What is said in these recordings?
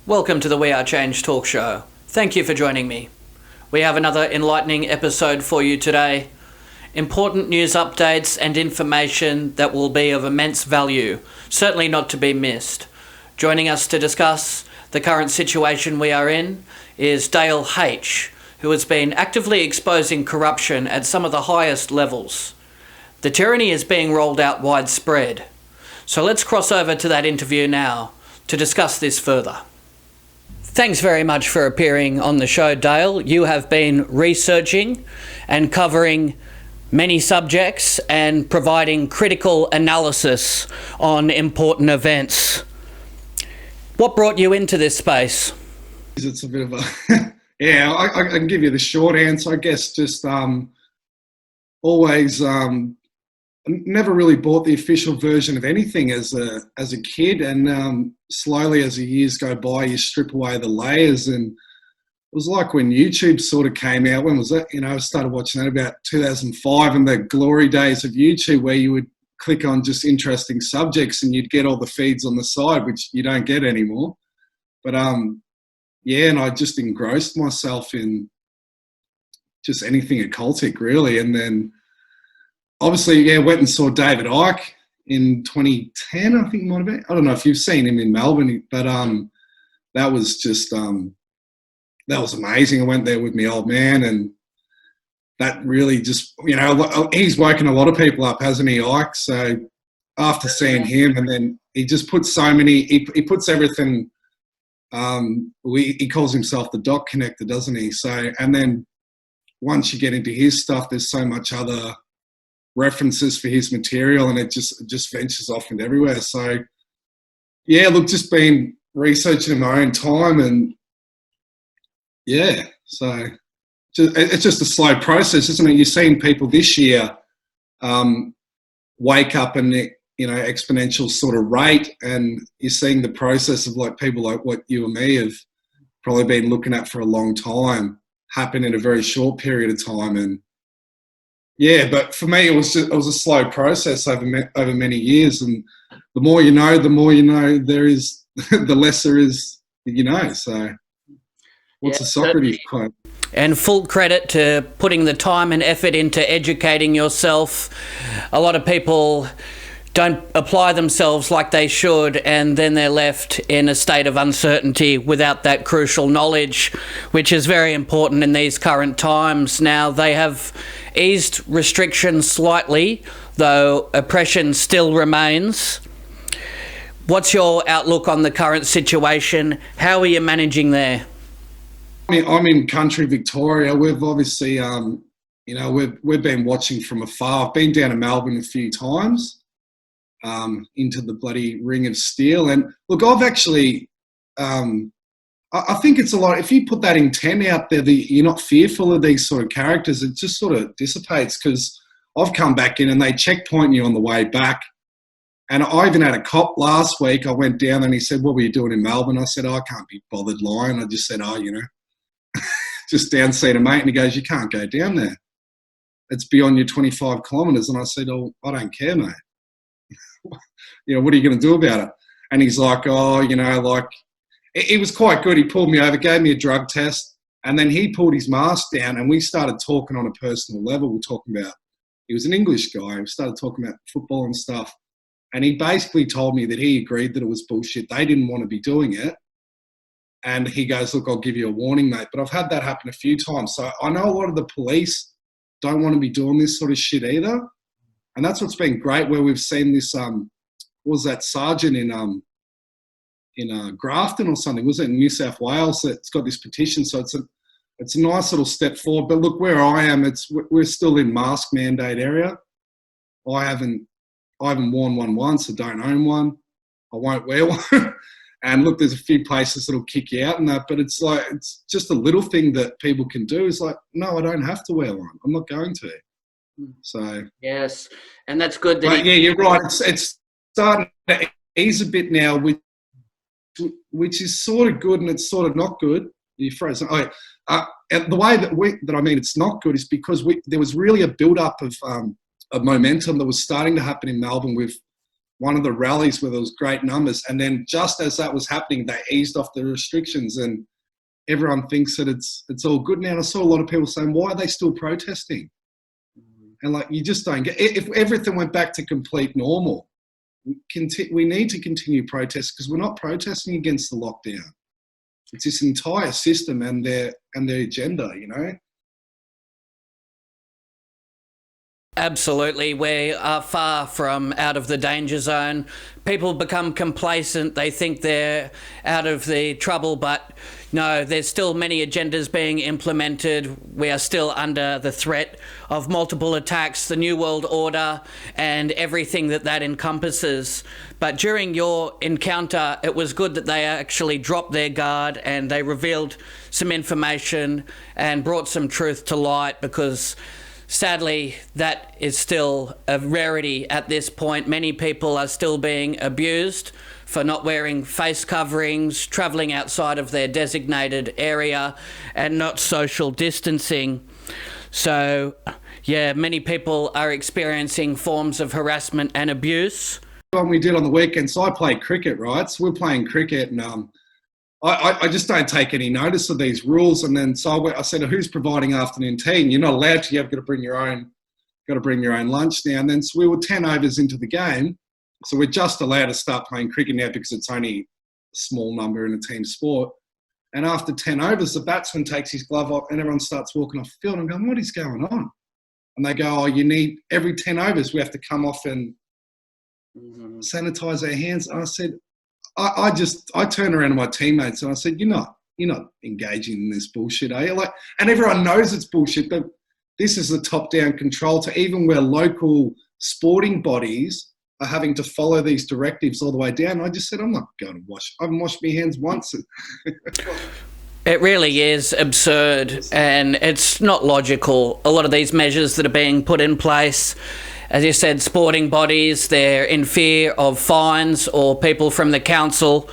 Welcome to the We Are Change talk show. Thank you for joining me. We have another enlightening episode for you today. Important news updates and information that will be of immense value, certainly not to be missed. Joining us to discuss the current situation we are in is Dale H., who has been actively exposing corruption at some of the highest levels. The tyranny is being rolled out widespread. So let's cross over to that interview now to discuss this further. Thanks very much for appearing on the show, Dale. You have been researching and covering many subjects and providing critical analysis on important events. What brought you into this space? It's a bit of a yeah. I can give you the short answer. I guess just always never really bought the official version of anything as a kid, and slowly as the years go by, you strip away the layers. And it was like when YouTube sort of came out. When was that? I started watching that about 2005, and the glory days of YouTube, where you would click on just interesting subjects and you'd get all the feeds on the side, which you don't get anymore. But yeah, and I just engrossed myself in just anything occultic, really. And then obviously, yeah, went and saw David Icke in 2010, I think it might have been. I don't know if you've seen him in Melbourne, but that was just that was amazing. I went there with my old man, and that really just, he's woken a lot of people up, hasn't he, Icke? So after seeing him, and then he just puts so many, he puts everything, he calls himself the dot connector, doesn't he? So, and then once you get into his stuff, there's so much other references for his material, and it just ventures off into everywhere. So yeah, look, just been researching in my own time, and yeah, so it's just a slow process, isn't it? You're seeing people this year wake up in exponential sort of rate, and you're seeing the process of like people like what you and me have probably been looking at for a long time happen in a very short period of time. And yeah, but for me, it was a slow process over many years, and the more you know, there is, the less there is, So, what's a Socrates quote? And full credit to putting the time and effort into educating yourself. A lot of people don't apply themselves like they should, and then they're left in a state of uncertainty without that crucial knowledge, which is very important in these current times. Now, they have eased restrictions slightly, though oppression still remains. What's your outlook on the current situation? How are you managing there? I'm in country Victoria. We've obviously, we've been watching from afar. I've been down to Melbourne a few times, into the bloody Ring of Steel. And look, I've actually, I think it's a lot. If you put that intent out there, that you're not fearful of these sort of characters, it just sort of dissipates, because I've come back in and they checkpoint you on the way back. And I even had a cop last week. I went down and he said, "What were you doing in Melbourne?" I said, "I can't be bothered lying." I just said, just down seeing a mate. And he goes, "You can't go down there. It's beyond your 25 kilometres. And I said, "Oh, I don't care, mate. What are you going to do about it?" And he's like, it was quite good. He pulled me over, gave me a drug test, and then he pulled his mask down, and we started talking on a personal level. We're talking about, he was an English guy. We started talking about football and stuff. And he basically told me that he agreed that it was bullshit. They didn't want to be doing it. And he goes, "Look, I'll give you a warning, mate." But I've had that happen a few times. So I know a lot of the police don't want to be doing this sort of shit either. And that's what's been great, where we've seen this, was that sergeant in Grafton or something, was it in New South Wales, that's got this petition. So it's a nice little step forward. But look, where I am, we're still in mask mandate area. I haven't worn one once. I don't own one. I won't wear one. And look, there's a few places that'll kick you out and that, but it's just a little thing that people can do. It's like, no, I don't have to wear one. I'm not going to. So yes, and that's good. Yeah, you're right. It's starting to ease a bit now, which is sort of good and it's sort of not good. You froze. And the way that I mean it's not good is because there was really a build-up of momentum that was starting to happen in Melbourne with one of the rallies where there was great numbers, and then just as that was happening, they eased off the restrictions, and everyone thinks that it's all good now. And I saw a lot of people saying, why are they still protesting? And like, you just don't get, if everything went back to complete normal, we need to continue protests, because we're not protesting against the lockdown. It's this entire system and their agenda, you know? Absolutely. We are far from out of the danger zone. People become complacent. They think they're out of the trouble, but no, there's still many agendas being implemented. We are still under the threat of multiple attacks, the New World Order, and everything that encompasses. But during your encounter, it was good that they actually dropped their guard and they revealed some information and brought some truth to light, because sadly, that is still a rarity at this point. Many people are still being abused for not wearing face coverings, travelling outside of their designated area, and not social distancing. So, yeah, many people are experiencing forms of harassment and abuse. What we did on the weekend, so I played cricket, right? So we're playing cricket, and I just don't take any notice of these rules. And then so I said, who's providing afternoon tea? And you're not allowed to. You've got to bring your own lunch now. And then so we were 10 overs into the game, so we're just allowed to start playing cricket now because it's only a small number in a team sport. And after 10 overs, the batsman takes his glove off and everyone starts walking off the field. I'm going, what is going on? And they go, you need, every 10 overs we have to come off and sanitise our hands. And I said, I turned around to my teammates and I said, you're not engaging in this bullshit, are you? Like, and everyone knows it's bullshit, but this is the top-down control to even where local sporting bodies are having to follow these directives all the way down. And I just said, I'm not going to wash. I haven't washed my hands once. It really is absurd, and it's not logical. A lot of these measures that are being put in place, as you said, sporting bodies, they're in fear of fines or people from the council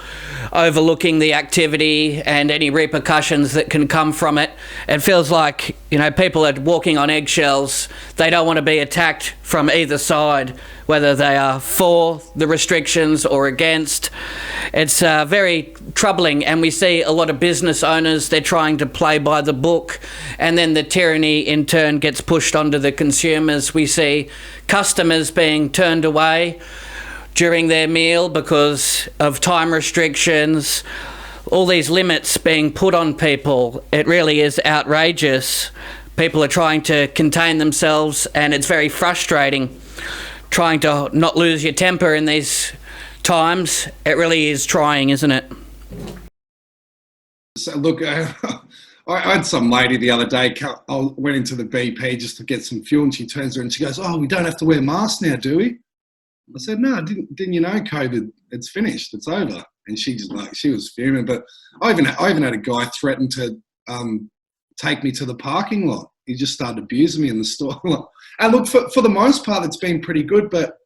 overlooking the activity and any repercussions that can come from it. It feels like, people are walking on eggshells. They don't want to be attacked from either side, whether they are for the restrictions or against. It's very troubling, and we see a lot of business owners, they're trying to play by the book, and then the tyranny in turn gets pushed onto the consumers. We see customers being turned away during their meal because of time restrictions, all these limits being put on people. It really is outrageous. People are trying to contain themselves, and it's very frustrating trying to not lose your temper in these times. It really is trying, isn't it? So look, I had some lady the other day, I went into the BP just to get some fuel, and she turns around and she goes, we don't have to wear masks now, do we? I said, no, didn't you know COVID, it's finished, it's over. And she was fuming. But I even had a guy threaten to take me to the parking lot. He just started abusing me in the store. And look, for the most part, it's been pretty good, but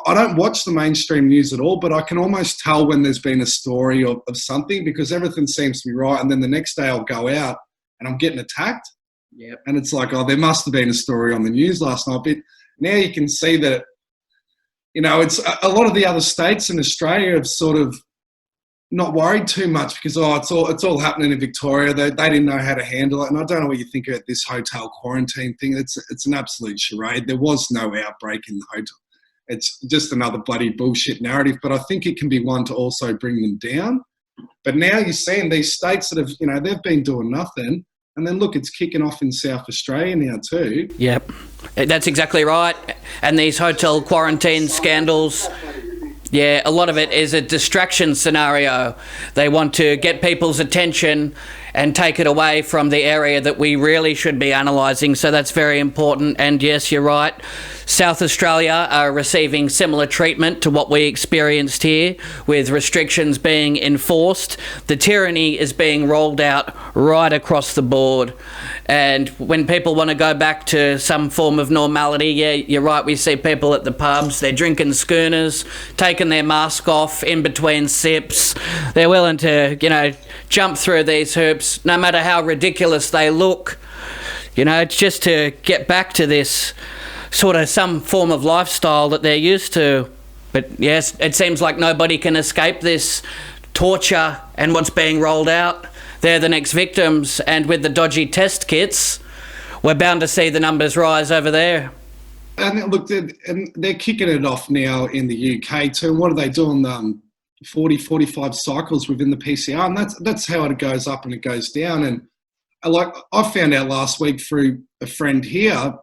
I don't watch the mainstream news at all, but I can almost tell when there's been a story of something, because everything seems to be right. And then the next day I'll go out and I'm getting attacked. Yep. And it's like, there must have been a story on the news last night. But now you can see that, it's a lot of the other states in Australia have sort of not worried too much because, it's all happening in Victoria. They didn't know how to handle it. And I don't know what you think about this hotel quarantine thing. It's an absolute charade. There was no outbreak in the hotel. It's just another bloody bullshit narrative, but I think it can be one to also bring them down. But now you're seeing these states that have, they've been doing nothing. And then look, it's kicking off in South Australia now too. Yep, that's exactly right. And these hotel quarantine scandals, yeah, a lot of it is a distraction scenario. They want to get people's attention and take it away from the area that we really should be analysing. So that's very important. And yes, you're right. South Australia are receiving similar treatment to what we experienced here, with restrictions being enforced. The tyranny is being rolled out right across the board. And when people want to go back to some form of normality, yeah, you're right, we see people at the pubs, they're drinking schooners, taking their mask off in between sips. They're willing to, jump through these hoops, no matter how ridiculous they look. It's just to get back to this sort of some form of lifestyle that they're used to. But yes, it seems like nobody can escape this torture and what's being rolled out. They're the next victims, and with the dodgy test kits, we're bound to see the numbers rise over there. And look, they're kicking it off now in the UK too. What are they doing? 45 cycles within the PCR, and that's how it goes up and it goes down. And I found out last week through a friend here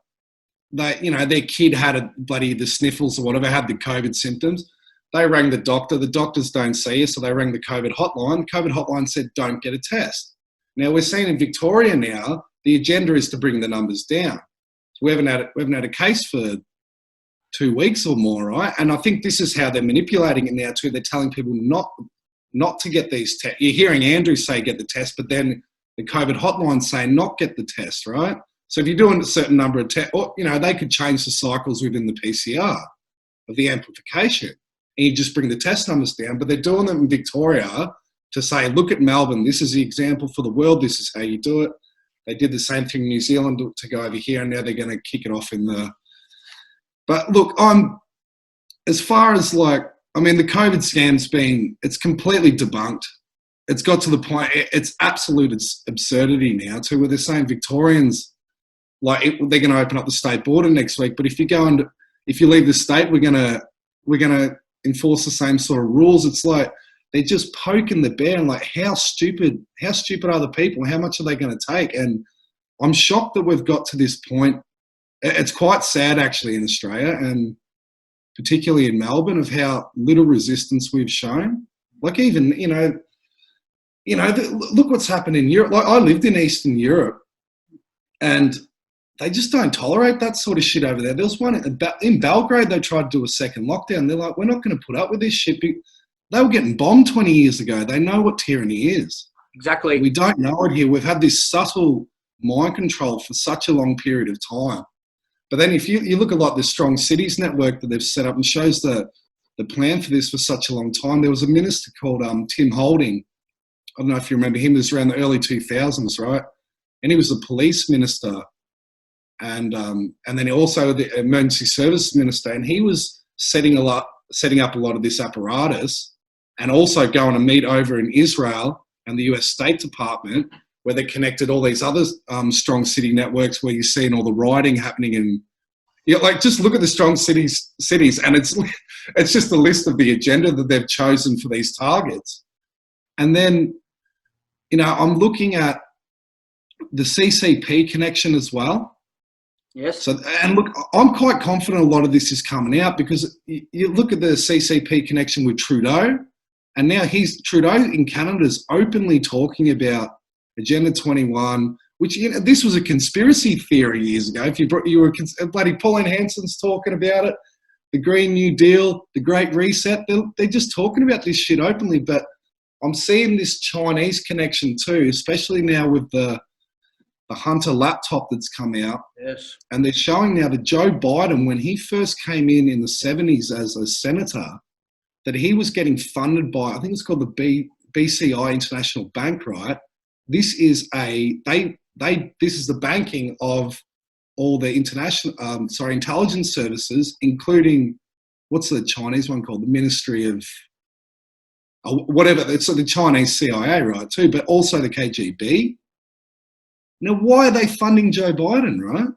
that, you know, their kid had the sniffles or whatever, had the COVID symptoms. They rang the doctor. The doctors don't see you, so they rang the COVID hotline. The COVID hotline said, don't get a test. Now, we're seeing in Victoria now, the agenda is to bring the numbers down. So we haven't had a case for 2 weeks or more, right? And I think this is how they're manipulating it now too. They're telling people not to get these tests. You're hearing Andrew say get the test, but then the COVID hotline saying not get the test, right? So if you're doing a certain number of tests, or, you know, they could change the cycles within the PCR of the amplification, and you just bring the test numbers down. But they're doing them in Victoria to say, look at Melbourne, this is the example for the world, this is how you do it. They did the same thing in New Zealand to go over here, and now they're going to kick it off in the... But look, as far as the COVID scam's it's completely debunked. It's got to the point, it's absolute absurdity now too, where they're saying Victorians, they're going to open up the state border next week, but if you leave the state, we're going to enforce the same sort of rules. It's like they're just poking the bear, and how stupid are the people? How much are they going to take? And I'm shocked that we've got to this point. It's quite sad actually in Australia, and particularly in Melbourne, of how little resistance we've shown. Like even, look what's happened in Europe. Like I lived in Eastern Europe, and they just don't tolerate that sort of shit over there. There was one in Belgrade, they tried to do a second lockdown. They're like, we're not going to put up with this shit. They were getting bombed 20 years ago. They know what tyranny is. Exactly. We don't know it here. We've had this subtle mind control for such a long period of time. But then if you look at the Strong Cities network that they've set up and shows the plan for this for such a long time, there was a minister called Tim Holding. I don't know if you remember him. It was around the early 2000s, right? And he was the police minister. And then also the emergency service minister, and he was setting up a lot of this apparatus, and also going to meet over in Israel and the US State Department, where they connected all these other strong city networks, where you're seeing all the rioting happening. And just look at the strong cities, and it's just a list of the agenda that they've chosen for these targets. And then, I'm looking at the CCP connection as well. Yes. So, and look, I'm quite confident a lot of this is coming out, because you look at the CCP connection with Trudeau, and now Trudeau in Canada is openly talking about Agenda 21, which, this was a conspiracy theory years ago. If you were bloody Pauline Hanson's talking about it, the Green New Deal, the Great Reset, they're just talking about this shit openly. But I'm seeing this Chinese connection too, especially now with the Hunter laptop that's come out. Yes. And they're showing now that Joe Biden, when he first came in the 70s as a senator, that he was getting funded by, I think it's called the BCI International Bank, right? This is this is the banking of all the intelligence services, including, what's the Chinese one called? The Ministry of whatever. It's the Chinese CIA, right, too, but also the KGB. Now, why are they funding Joe Biden, right?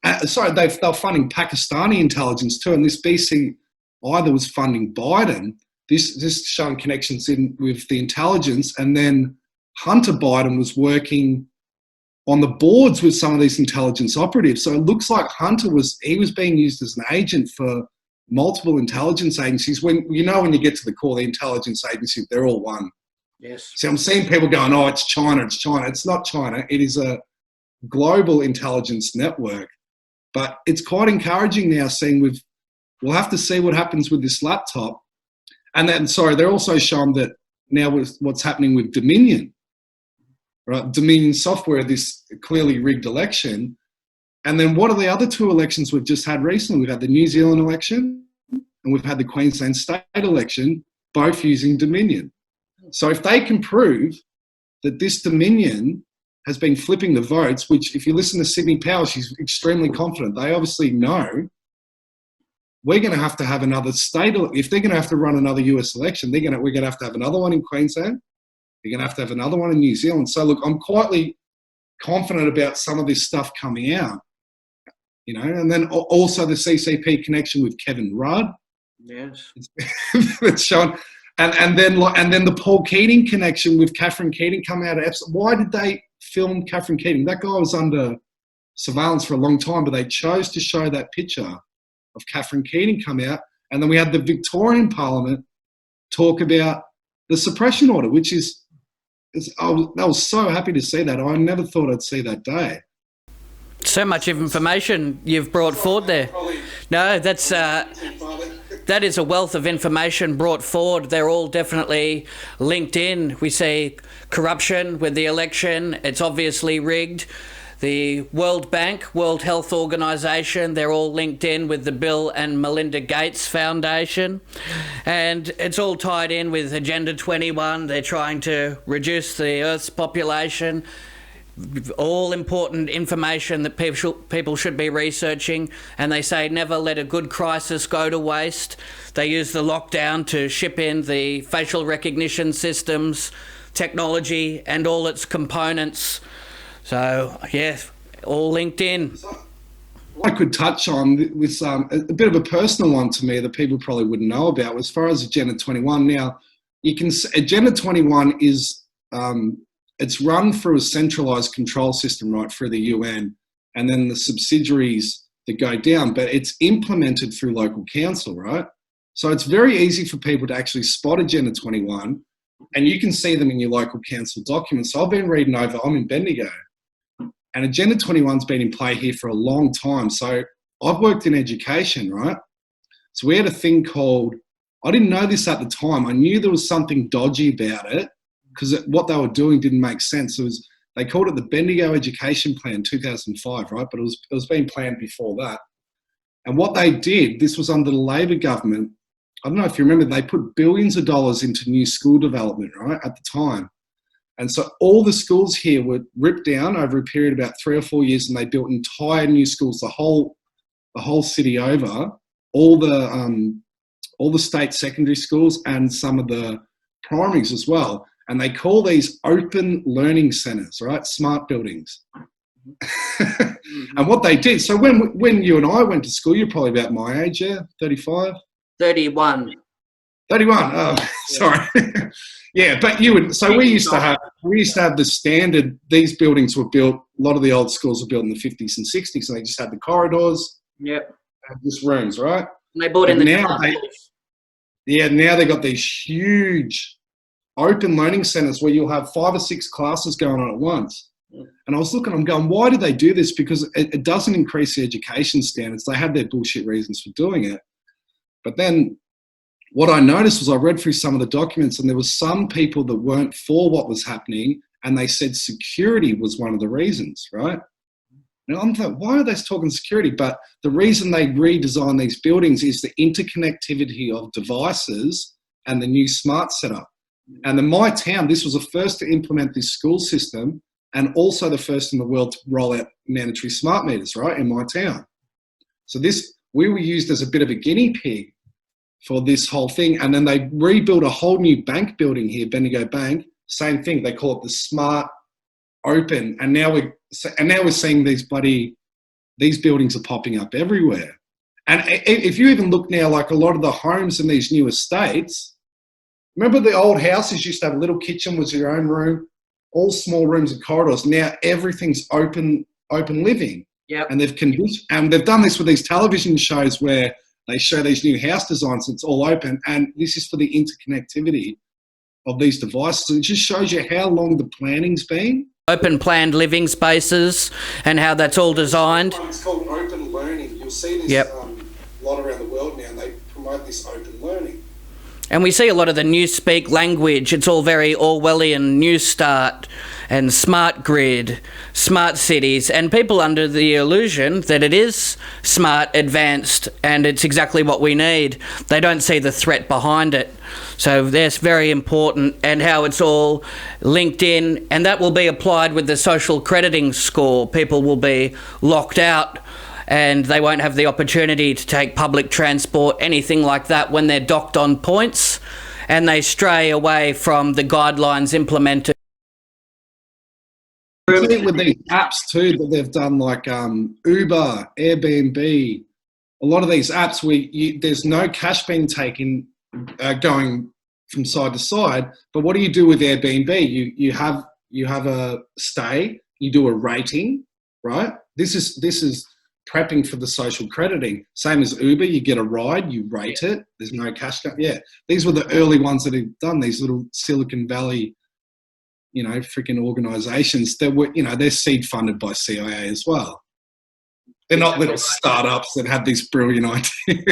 They're funding Pakistani intelligence too, and this BCI that was funding Biden, this showing connections in with the intelligence, and then Hunter Biden was working on the boards with some of these intelligence operatives. So it looks like Hunter was being used as an agent for multiple intelligence agencies. When you get to the core, the intelligence agency, they're all one. Yes. See, I'm seeing people going, oh, it's China, it's China. It's not China. It is a global intelligence network. But it's quite encouraging now seeing we'll have to see what happens with this laptop. And then, they're also showing that now with what's happening with Dominion, right? Dominion software, this clearly rigged election. And then what are the other two elections we've just had recently? We've had the New Zealand election and we've had the Queensland state election, both using Dominion. So if they can prove that this Dominion has been flipping the votes, which if you listen to Sydney Powell, she's extremely confident. They obviously know we're going to have another state. If they're going to have to run another US election, we're going to have another one in Queensland. They're going to have another one in New Zealand. So look, I'm quietly confident about some of this stuff coming out, you know, and then also the CCP connection with Kevin Rudd. Yes. It's shown. And then the Paul Keating connection with Catherine Keating coming out of Epstein. Why did they film Catherine Keating? That guy was under surveillance for a long time, but they chose to show that picture of Catherine Keating come out. And then we had the Victorian Parliament talk about the suppression order, which I was so happy to see that. I never thought I'd see that day. So much information you've brought forward there. No, that is a wealth of information brought forward. They're all definitely linked in. We see corruption with the election. It's obviously rigged. The World Bank, World Health Organization, they're all linked in with the Bill and Melinda Gates Foundation. And it's all tied in with Agenda 21. They're trying to reduce the Earth's population. All important information that people should be researching, and they say never let a good crisis go to waste. They use the lockdown to ship in the facial recognition systems, technology and all its components. So yeah, all linked in. I could touch on with a bit of a personal one to me that people probably wouldn't know about as far as Agenda 21. Now, Agenda 21 is it's run through a centralised control system, right, through the UN, and then the subsidiaries that go down, but it's implemented through local council, right? So it's very easy for people to actually spot Agenda 21, and you can see them in your local council documents. So I've been reading over, I'm in Bendigo, and Agenda 21's been in play here for a long time. So I've worked in education, right? So we had a thing called, I didn't know this at the time, I knew there was something dodgy about it, because what they were doing didn't make sense. They called it the Bendigo Education Plan 2005, right? But it was being planned before that. And what they did, this was under the Labor government, I don't know if you remember, they put billions of dollars into new school development, right, at the time. And so all the schools here were ripped down over a period of about 3 or 4 years, and they built entire new schools, the whole city over, all the state secondary schools and some of the primaries as well. And they call these open learning centres, right? Smart buildings. And what they did, so when you and I went to school, you're probably about my age, yeah? 35? 31. 31, oh, sorry. Yeah, but we used to have the standard, these buildings were built, a lot of the old schools were built in the 50s and 60s, and they just had the corridors. Yep. And just rooms, right? And they bought in now they got these huge open learning centres where you'll have 5 or 6 classes going on at once. And I was looking, I'm going, why do they do this? Because it doesn't increase the education standards. They had their bullshit reasons for doing it. But then what I noticed was I read through some of the documents, and there was some people that weren't for what was happening, and they said security was one of the reasons, right? Now I'm like, why are they talking security? But the reason they redesign these buildings is the interconnectivity of devices and the new smart setup. And in my town, this was the first to implement this school system, and also the first in the world to roll out mandatory smart meters, right, in my town. So we were used as a bit of a guinea pig for this whole thing. And then they rebuilt a whole new bank building here, Bendigo Bank, same thing. They call it the Smart Open. And now we're seeing these buildings are popping up everywhere. And if you even look now, like a lot of the homes in these new estates, remember the old houses used to have a little kitchen, was your own room, all small rooms and corridors. Now everything's open living. Yep. And they've done this with these television shows where they show these new house designs. It's all open, and this is for the interconnectivity of these devices. It just shows you how long the planning's been. Open planned living spaces and how that's all designed. It's called open learning. You'll see this a lot around the world now, and they promote this open learning. And we see a lot of the Newspeak language. It's all very Orwellian, New Start and smart grid, smart cities, and people under the illusion that it is smart, advanced, and it's exactly what we need. They don't see the threat behind it. So that's very important, and how it's all linked in, and that will be applied with the social crediting score. People will be locked out and they won't have the opportunity to take public transport, anything like that, when they're docked on points, and they stray away from the guidelines implemented. With these apps too that they've done, like Uber, Airbnb, a lot of these apps where there's no cash being taken going from side to side. But what do you do with Airbnb? You have a stay, you do a rating, right? This is prepping for the social crediting. Same as Uber, you get a ride, you rate it. There's no cash. Yeah, these were the early ones that have done these little Silicon Valley, freaking organizations that were, they're seed funded by CIA as well. They're not little startups that have these brilliant ideas.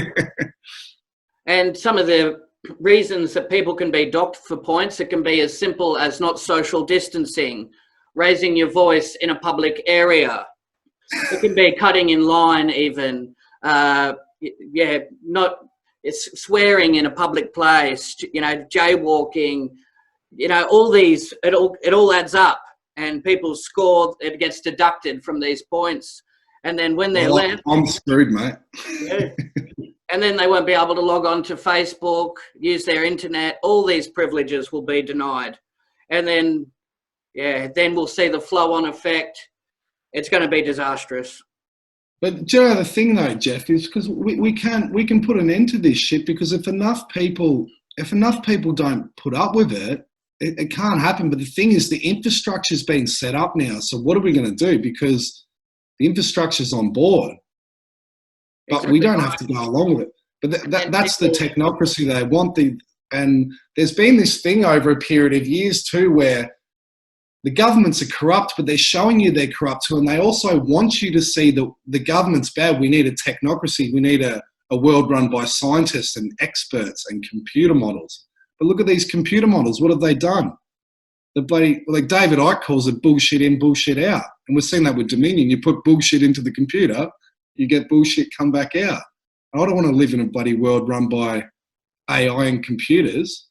And some of the reasons that people can be docked for points, it can be as simple as not social distancing, raising your voice in a public area. It can be cutting in line even, it's swearing in a public place, jaywalking, all these, it all adds up, and people score, it gets deducted from these points. And then when they're left, I'm screwed, mate. Yeah. And then they won't be able to log on to Facebook, use their internet. All these privileges will be denied. And then we'll see the flow-on effect. It's going to be disastrous. But do you know the thing though, Jeff, is because we can put an end to this shit, because if enough people don't put up with it, it can't happen. But the thing is, the infrastructure's been set up now. So what are we going to do? Because the infrastructure's on board, but exactly. We don't have to go along with it. But that's the technocracy they want. And there's been this thing over a period of years too, where the governments are corrupt, but they're showing you they're corrupt too, and they also want you to see that the government's bad. We need a technocracy. We need a world run by scientists and experts and computer models. But look at these computer models. What have they done? The bloody, like David Icke calls it, bullshit in, bullshit out. And we're seeing that with Dominion. You put bullshit into the computer, you get bullshit come back out. And I don't want to live in a bloody world run by AI and computers.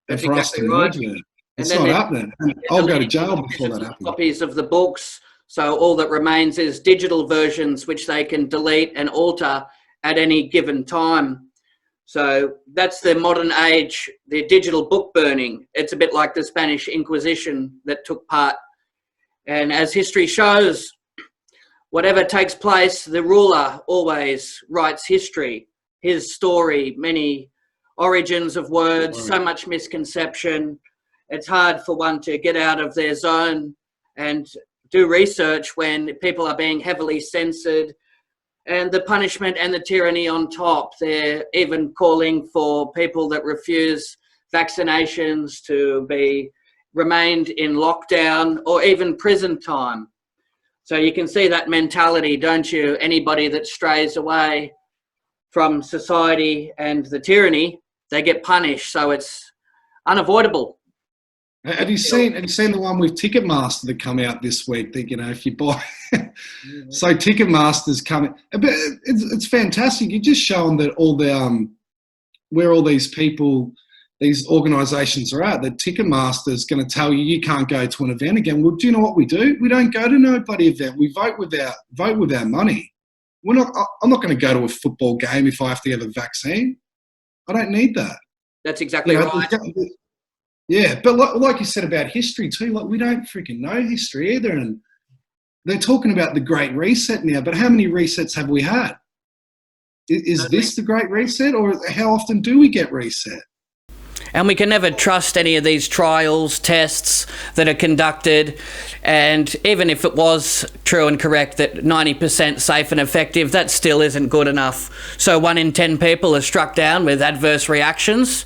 That's for exactly us to right. merge it. It's not happening. I'll go to jail before that happens. Copies of the books. So all that remains is digital versions, which they can delete and alter at any given time. So that's the modern age, the digital book burning. It's a bit like the Spanish Inquisition that took part. And as history shows, whatever takes place, the ruler always writes history, his story, many origins of words, so much misconception. It's hard for one to get out of their zone and do research when people are being heavily censored, and the punishment and the tyranny on top. They're even calling for people that refuse vaccinations to be remained in lockdown or even prison time. So you can see that mentality, don't you? Anybody that strays away from society and the tyranny, they get punished. So it's unavoidable. Have you seen the one with Ticketmaster that come out this week? That if you buy, so Ticketmaster's coming, but it's fantastic. You're just showing that all the where all these people, these organisations are at. That Ticketmaster's going to tell you can't go to an event again. Well, do you know what we do? We don't go to no bloody event. We vote with our money. I'm not going to go to a football game if I have to have a vaccine. I don't need that. That's exactly right. Yeah, but like you said about history too, like we don't freaking know history either. And they're talking about the Great Reset now, but how many resets have we had? Is this the Great Reset, or how often do we get reset? And we can never trust any of these trials, tests that are conducted. And even if it was true and correct that 90% safe and effective, that still isn't good enough. So 1 in 10 people are struck down with adverse reactions.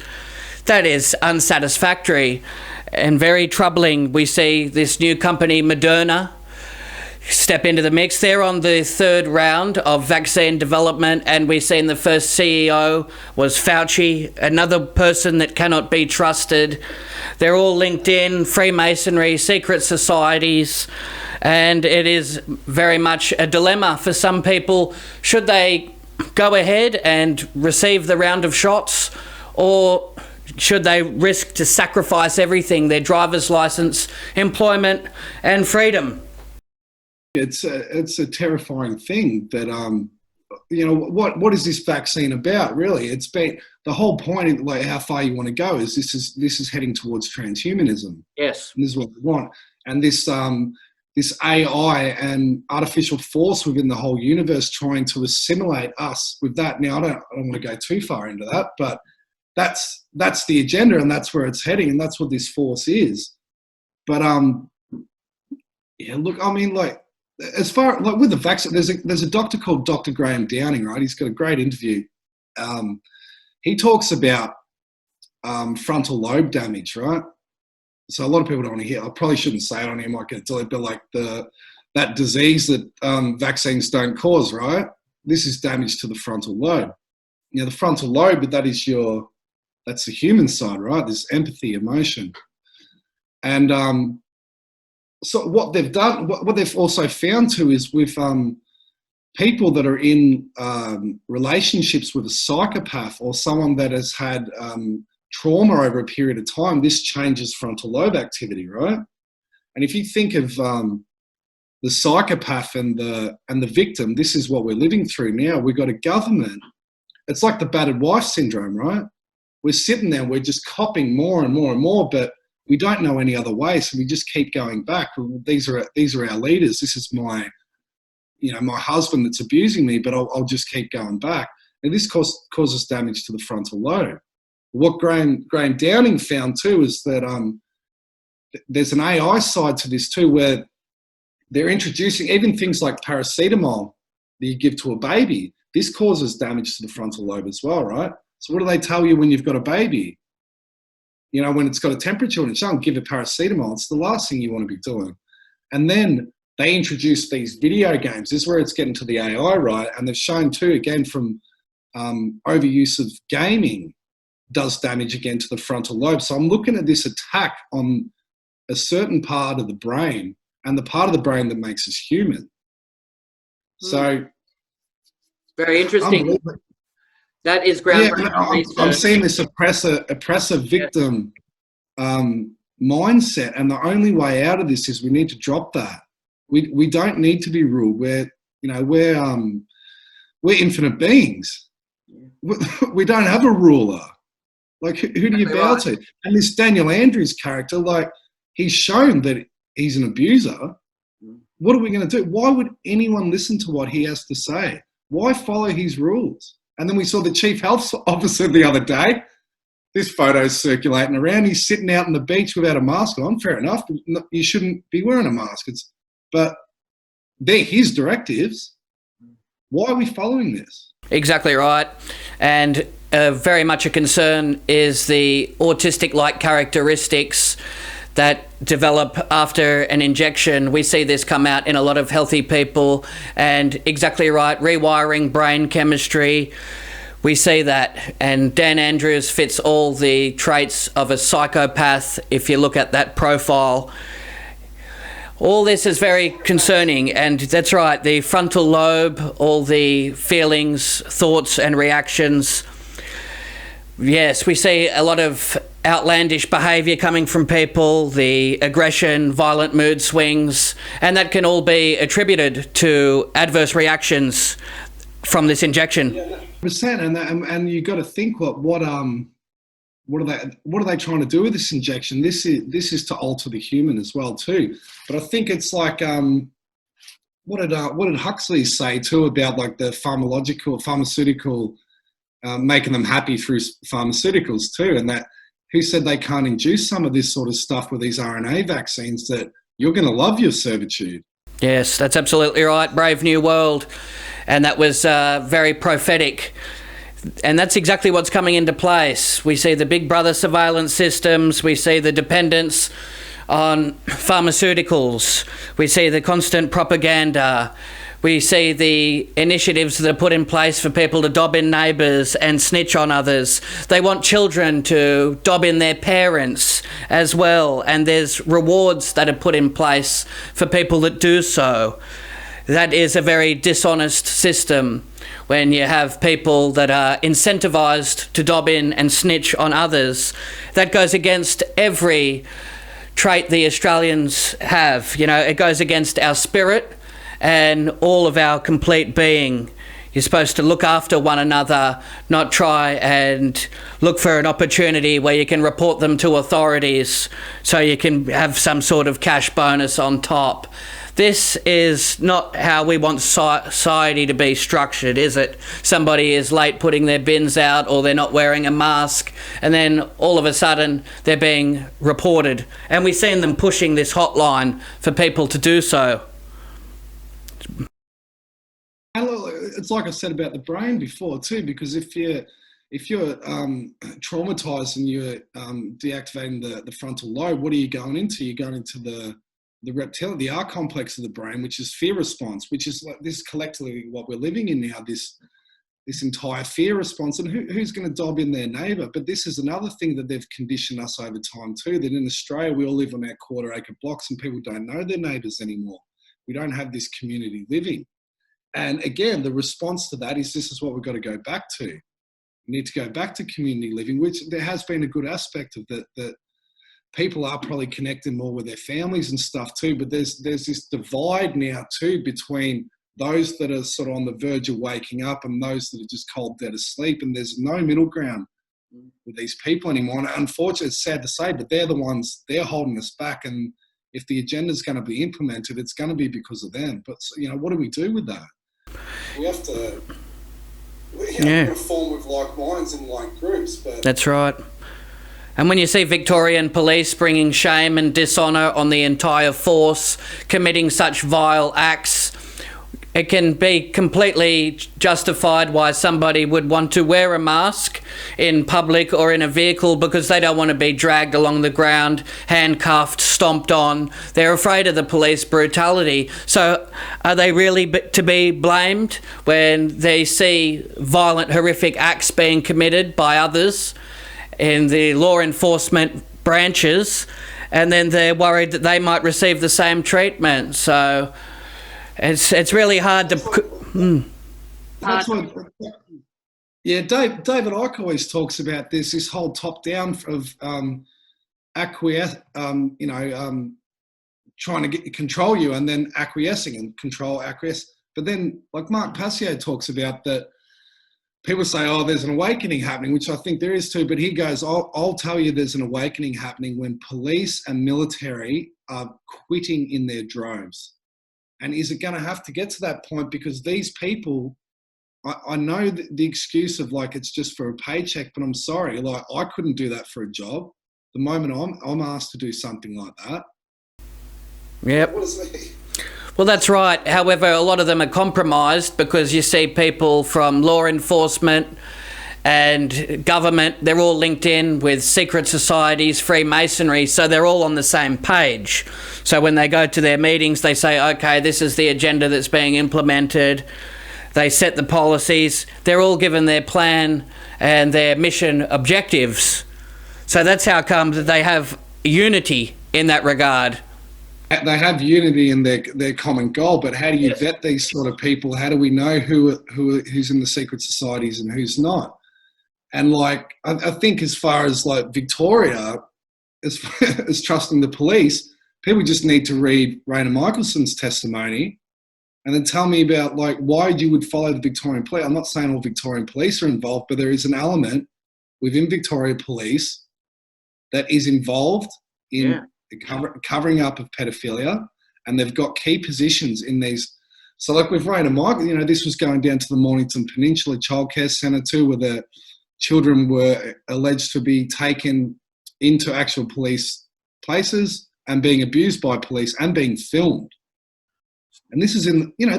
That is unsatisfactory and very troubling. We see this new company, Moderna, step into the mix. They're on the 3rd round of vaccine development, and we've seen the first CEO was Fauci, another person that cannot be trusted. They're all linked in, Freemasonry, secret societies, and it is very much a dilemma for some people. Should they go ahead and receive the round of shots, or should they risk to sacrifice everything, their driver's license, employment and freedom? It's a terrifying thing that what is this vaccine about? Really, it's been the whole point of like how far you want to go is this is heading towards transhumanism. Yes. And this is what we want, and this AI and artificial force within the whole universe trying to assimilate us with that. Now, I don't want to go too far into that, but that's the agenda, and that's where it's heading, and that's what this force is. But yeah, look, I mean, like as far like with the vaccine, there's a doctor called Dr. Graham Downing, right? He's got a great interview. He talks about frontal lobe damage, right? So a lot of people don't want to hear. I probably shouldn't say it on here, I might get delayed, but like that disease that vaccines don't cause, right? This is damage to the frontal lobe. The frontal lobe, that's the human side, right? This empathy, emotion. And so what they've done, what they've also found too is with people that are in relationships with a psychopath or someone that has had trauma over a period of time, this changes frontal lobe activity, right? And if you think of the psychopath and the victim, this is what we're living through now. We've got a government. It's like the battered wife syndrome, right? We're sitting there, we're just copying more and more and more, but we don't know any other way, so we just keep going back. Well, these are our leaders. This is my husband that's abusing me, but I'll just keep going back. And this causes damage to the frontal lobe. What Graham Downing found too is that there's an AI side to this too, where they're introducing even things like paracetamol that you give to a baby. This causes damage to the frontal lobe as well, right? So what do they tell you when you've got a baby? When it's got a temperature and it's young, give it paracetamol. It's the last thing you want to be doing. And then they introduce these video games. This is where it's getting to the AI, right? And they've shown too, again, from overuse of gaming does damage again to the frontal lobe. So I'm looking at this attack on a certain part of the brain and the part of the brain that makes us human. So very interesting. That is groundbreaking research. I'm seeing this oppressor victim mindset, and the only way out of this is we need to drop that. We don't need to be ruled. We're infinite beings. We don't have a ruler. Like, who do you bow to? And this Daniel Andrews character, like, he's shown that he's an abuser. What are we going to do? Why would anyone listen to what he has to say? Why follow his rules? And then we saw the chief health officer the other day. This photo's circulating around. He's sitting out on the beach without a mask on. Fair enough. You shouldn't be wearing a mask. But they're his directives. Why are we following this? Exactly right. And very much a concern is the autistic-like characteristics that develop after an injection. We see this come out in a lot of healthy people, and exactly right, rewiring brain chemistry. We see that, and Dan Andrews fits all the traits of a psychopath if you look at that profile. All this is very concerning, and that's right, the frontal lobe, all the feelings, thoughts and reactions. Yes, we see a lot of outlandish behaviour coming from people, the aggression, violent mood swings, and that can all be attributed to adverse reactions from this injection. 100%, and you got to think what are they trying to do with this injection? This is to alter the human as well too. But I think it's like what did Huxley say too about like the pharmaceutical making them happy through pharmaceuticals too, and that who said they can't induce some of this sort of stuff with these RNA vaccines, that you're going to love your servitude. Yes, that's absolutely right. Brave New World. And that was very prophetic. And that's exactly what's coming into place. We see the Big Brother surveillance systems. We see the dependence on pharmaceuticals. We see the constant propaganda. We see the initiatives that are put in place for people to dob in neighbours and snitch on others. They want children to dob in their parents as well. And there's rewards that are put in place for people that do so. That is a very dishonest system when you have people that are incentivised to dob in and snitch on others. That goes against every trait the Australians have. You know, it goes against our spirit, and all of our complete being. You're supposed to look after one another, not try and look for an opportunity where you can report them to authorities so you can have some sort of cash bonus on top. This is not how we want society to be structured, is it? Somebody is late putting their bins out, or they're not wearing a mask, and then all of a sudden they're being reported. And we've seen them pushing this hotline for people to do so. It's like I said about the brain before too, because if you're traumatized and you're deactivating the frontal lobe, what are you going into? You're going into the reptilian, the R complex of the brain, which is fear response, which is like this collectively what we're living in now, this entire fear response. And who's going to dob in their neighbour? But this is another thing that they've conditioned us over time too, that in Australia we all live on our quarter-acre blocks and people don't know their neighbours anymore. We don't have this community living. And again, the response to that is this is what we've got to go back to. We need to go back to community living, which there has been a good aspect of that people are probably connecting more with their families and stuff too, but there's this divide now too between those that are sort of on the verge of waking up and those that are just cold dead asleep, and there's no middle ground with these people anymore. And unfortunately, it's sad to say, but they're the ones, they're holding us back, and if the agenda is going to be implemented, it's going to be because of them. But what do we do with that? We have to form with like minds and like groups. But that's right. And when you see Victorian police bringing shame and dishonour on the entire force, committing such vile acts, it can be completely justified why somebody would want to wear a mask in public or in a vehicle, because they don't want to be dragged along the ground, handcuffed, stomped on. They're afraid of the police brutality. So are they really to be blamed when they see violent, horrific acts being committed by others in the law enforcement branches, and then they're worried that they might receive the same treatment? So it's really hard to. That's what. Yeah, David Icke always talks about this whole top down of acquiesce, trying to control you, and then acquiescing and control acquiesce. But then, like Mark Passio talks about that. People say, oh, there's an awakening happening, which I think there is too, but he goes, I'll tell you there's an awakening happening when police and military are quitting in their droves. And is it going to have to get to that point? Because these people, I know the excuse of like, it's just for a paycheck, but I'm sorry, like I couldn't do that for a job. The moment I'm asked to do something like that. Yep. What does that mean? Well, that's right. However, a lot of them are compromised, because you see people from law enforcement and government, they're all linked in with secret societies, Freemasonry, so they're all on the same page. So when they go to their meetings, they say, okay, this is the agenda that's being implemented. They set the policies. They're all given their plan and their mission objectives. So that's how come that they have unity in that regard. They have unity in their common goal, but how do you vet these sort of people? How do we know who's in the secret societies and who's not? And like, I think as far as like Victoria, as trusting the police, people just need to read Raina Michaelson's testimony and then tell me about like why you would follow the Victorian police. I'm not saying all Victorian police are involved, but there is an element within Victoria Police that is involved in covering up of pedophilia, and they've got key positions in these. So like with Raina Michael, this was going down to the Mornington Peninsula Childcare Centre too, where the children were alleged to be taken into actual police places and being abused by police and being filmed. And this is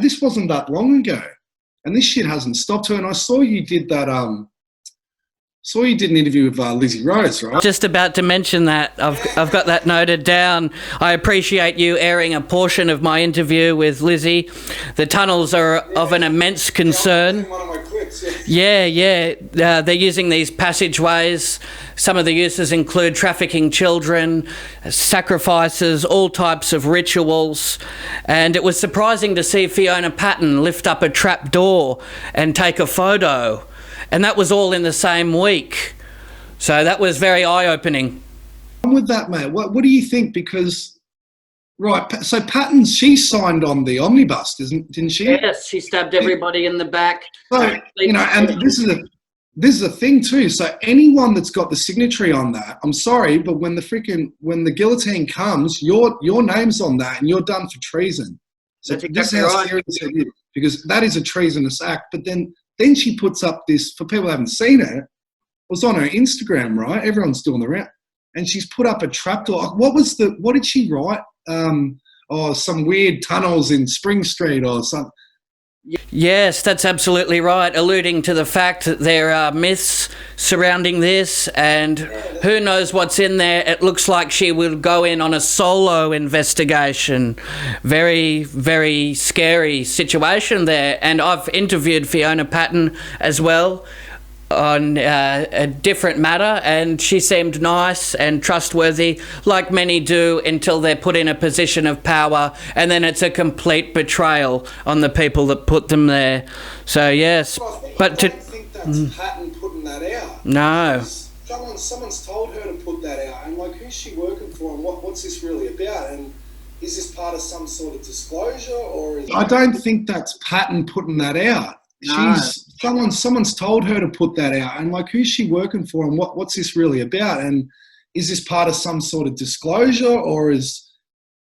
this wasn't that long ago, and this shit hasn't stopped her. And I saw you did that you did an interview with Lizzie Rose, right? Just about to mention that. I've got that noted down. I appreciate you airing a portion of my interview with Lizzie. The tunnels are of an immense concern. One of my clips, They're using these passageways. Some of the uses include trafficking children, sacrifices, all types of rituals. And it was surprising to see Fiona Patton lift up a trap door and take a photo. And that was all in the same week. So that was very eye-opening. I'm with that, mate. What do you think? Because Right. So Patton, she signed on the omnibus, didn't she? Yes, she stabbed everybody in the back. So, and this is a thing too. So anyone that's got the signatory on that, I'm sorry, but when the guillotine comes, your name's on that and you're done for treason. So That's this exactly is how right. serious it is, because that is a treasonous act. But then she puts up this, for people who haven't seen it was on her Instagram, right? Everyone's doing the round. And she's put up a trapdoor. What did she write? Some weird tunnels in Spring Street or something. Yes, that's absolutely right, alluding to the fact that there are myths surrounding this, and who knows what's in there. It looks like she will go in on a solo investigation. Very, very scary situation there. And I've interviewed Fiona Patton as well on a different matter, and she seemed nice and trustworthy, like many do, until they're put in a position of power, and then it's a complete betrayal on the people that put them there. So yes, I don't think that's Patton putting that out. No. Someone's told her to put that out, and like, who's she working for, and what's this really about, and is this part of some sort of disclosure, or I don't think that's Patton putting that out. No. Someone's told her to put that out, and like, who's she working for, and what's this really about, and is this part of some sort of disclosure, or is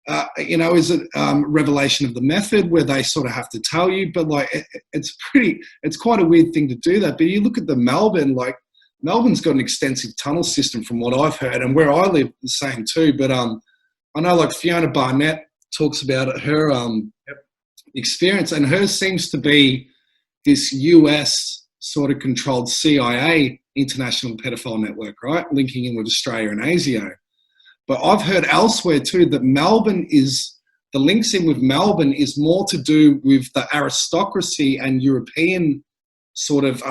it revelation of the method where they sort of have to tell you? But like, it's quite a weird thing to do that. But you look at Melbourne's got an extensive tunnel system from what I've heard, and where I live the same too. But I know like Fiona Barnett talks about it, her experience, and hers seems to be this US sort of controlled CIA international pedophile network, right? Linking in with Australia and ASIO. But I've heard elsewhere too that the links in with Melbourne is more to do with the aristocracy and European sort of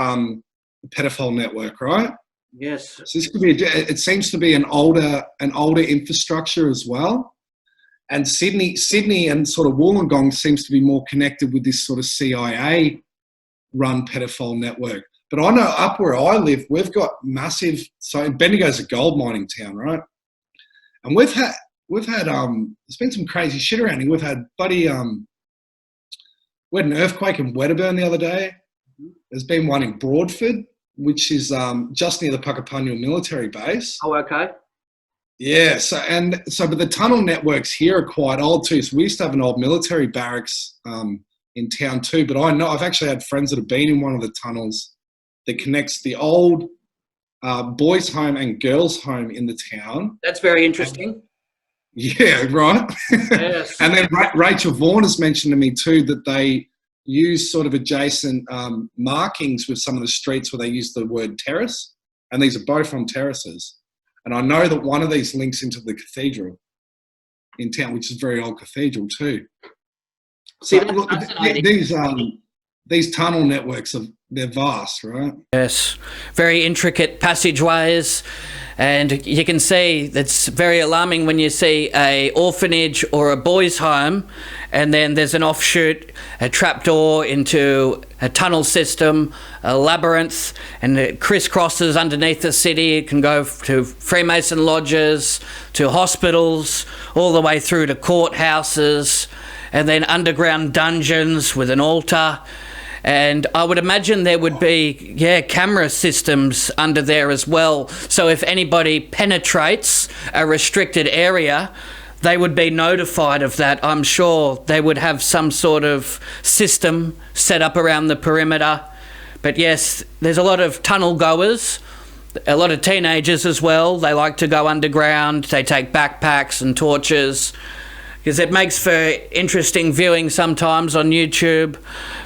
pedophile network, right? Yes. So this could be, it seems to be an older infrastructure as well. And Sydney and sort of Wollongong seems to be more connected with this sort of CIA run pedophile network. But I know up where I live, we've got massive, so Bendigo's a gold mining town, right? And we've had there's been some crazy shit around here. We've had we had an earthquake in Wedderburn the other day. There's been one in Broadford, which is just near the Puckapunyal military base. Oh, okay. Yeah, but the tunnel networks here are quite old too. So we used to have an old military barracks in town too, but I know I've actually had friends that have been in one of the tunnels that connects the old boys' home and girls' home in the town. That's very interesting. Yeah, right. Yes. And then Rachel Vaughan has mentioned to me too that they use sort of adjacent markings with some of the streets where they use the word terrace, and these are both on terraces. And I know that one of these links into the cathedral in town, which is a very old cathedral too. So look, these tunnel networks they're vast, right? Yes, very intricate passageways, and you can see that's very alarming when you see a orphanage or a boys' home, and then there's an offshoot, a trapdoor into a tunnel system, a labyrinth, and it crisscrosses underneath the city. It can go to Freemason lodges, to hospitals, all the way through to courthouses, and then underground dungeons with an altar. And I would imagine there would be, camera systems under there as well. So if anybody penetrates a restricted area, they would be notified of that. I'm sure they would have some sort of system set up around the perimeter. But yes, there's a lot of tunnel goers, a lot of teenagers as well. They like to go underground. They take backpacks and torches, because it makes for interesting viewing sometimes on YouTube.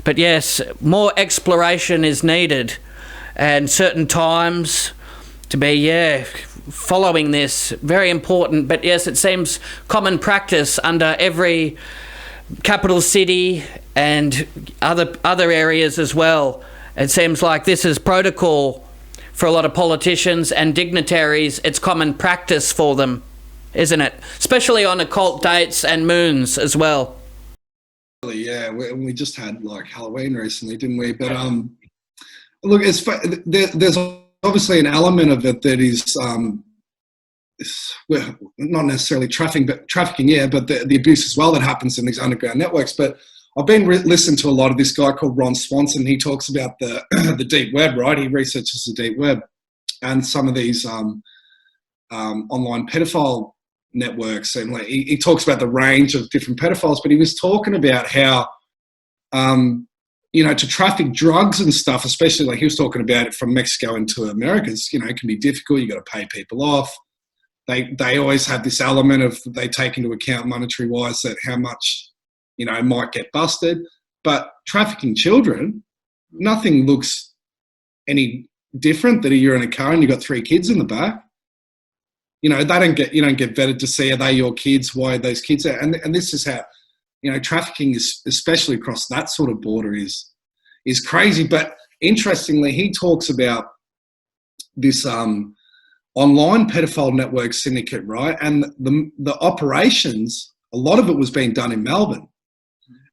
But yes, more exploration is needed, and certain times to be, following this, very important. But yes, it seems common practice under every capital city and other areas as well. It seems like this is protocol for a lot of politicians and dignitaries. It's common practice for them, isn't it? Especially on occult dates and moons as well. Yeah, we just had like Halloween recently, didn't we? But look, there's obviously an element of it that is well, not necessarily trafficking, yeah, but the abuse as well that happens in these underground networks. But I've been listening to a lot of this guy called Ron Swanson. He talks about the the deep web, right? He researches the deep web and some of these online pedophile networks, and like he talks about the range of different pedophiles. But he was talking about how to traffic drugs and stuff, especially like he was talking about it from Mexico into America, it can be difficult. You got to pay people off. They always have this element of they take into account monetary wise that how much might get busted. But trafficking children, nothing looks any different that you're in a car and you've got 3 kids in the back. They don't get vetted to see are they your kids, why are those kids there? And this is how trafficking is, especially across that sort of border, is crazy. But interestingly, he talks about this online pedophile network syndicate, right? And the operations, a lot of it was being done in Melbourne.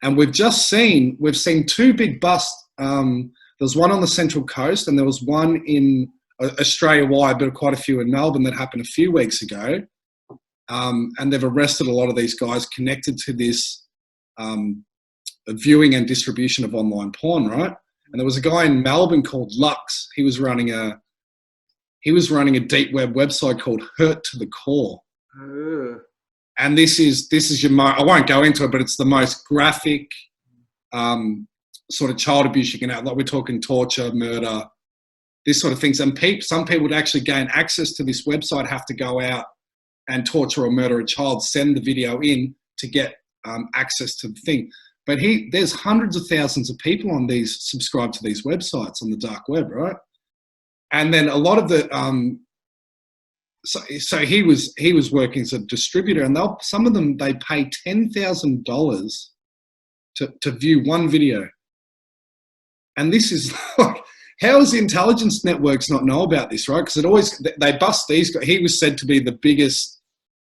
And we've seen 2 big busts. There's one on the Central Coast and there was one in Australia-wide, but quite a few in Melbourne that happened a few weeks ago. And they've arrested a lot of these guys connected to this viewing and distribution of online porn, right? And there was a guy in Melbourne called Lux. He was running a deep web website called Hurt to the Core. And this is I won't go into it, but it's the most graphic sort of child abuse you can have. Like we're talking torture, murder, this sort of things. And some people would actually gain access to this website, have to go out and torture or murder a child, send the video in to get access to the thing. But there's hundreds of thousands of people on these subscribed to these websites on the dark web, right? And then a lot of the so he was working as a distributor, and some of them they pay $10,000 to view one video. And this is like, how does the intelligence networks not know about this, right? Because they bust these guys. He was said to be the biggest,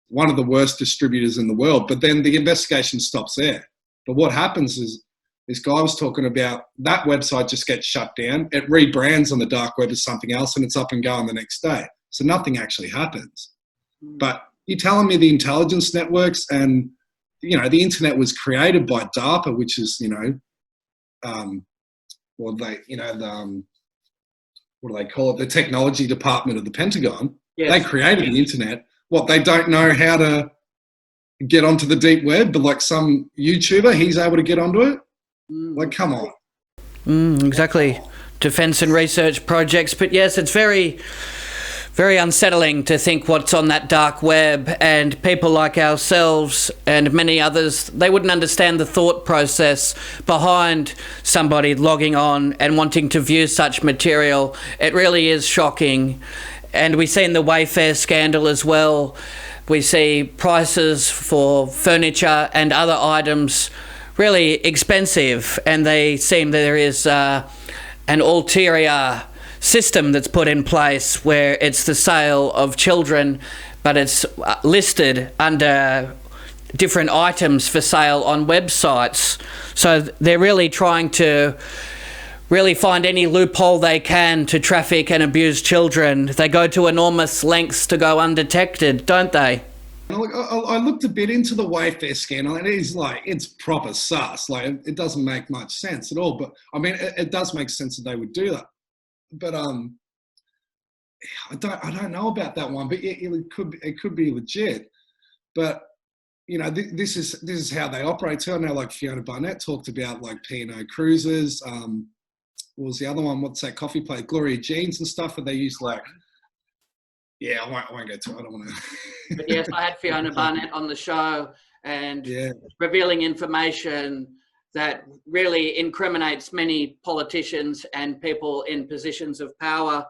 one of the worst distributors in the world, but then the investigation stops there. But what happens is this guy was talking about that website just gets shut down. It rebrands on the dark web as something else and it's up and going the next day. So nothing actually happens. But you're telling me the intelligence networks and, the internet was created by DARPA, which is, what do they call it? The technology department of the Pentagon. Yes. They created the internet. What, they don't know how to get onto the deep web, but like some YouTuber, he's able to get onto it? Like, come on. Exactly. Defence and research projects. But yes, it's very, very unsettling to think what's on that dark web, and people like ourselves and many others, they wouldn't understand the thought process behind somebody logging on and wanting to view such material. It really is shocking. And we see in the Wayfair scandal as well, we see prices for furniture and other items really expensive, and they seem there is an ulterior system that's put in place where it's the sale of children, but it's listed under different items for sale on websites. So they're really trying to really find any loophole they can to traffic and abuse children. They go to enormous lengths to go undetected, don't they? I looked a bit into the Wayfair scandal, and it's proper sus. Like, it doesn't make much sense at all. But I mean, it does make sense that they would do that. But I don't know about that one. But it could be legit. But this is how they operate too. I know, like Fiona Barnett talked about like P&O Cruises. What was the other one? What's that coffee place? Gloria Jeans and stuff. And they use like. Yeah, I won't go to it. I don't want to. But yes, I had Fiona Barnett on the show, and revealing information that really incriminates many politicians and people in positions of power.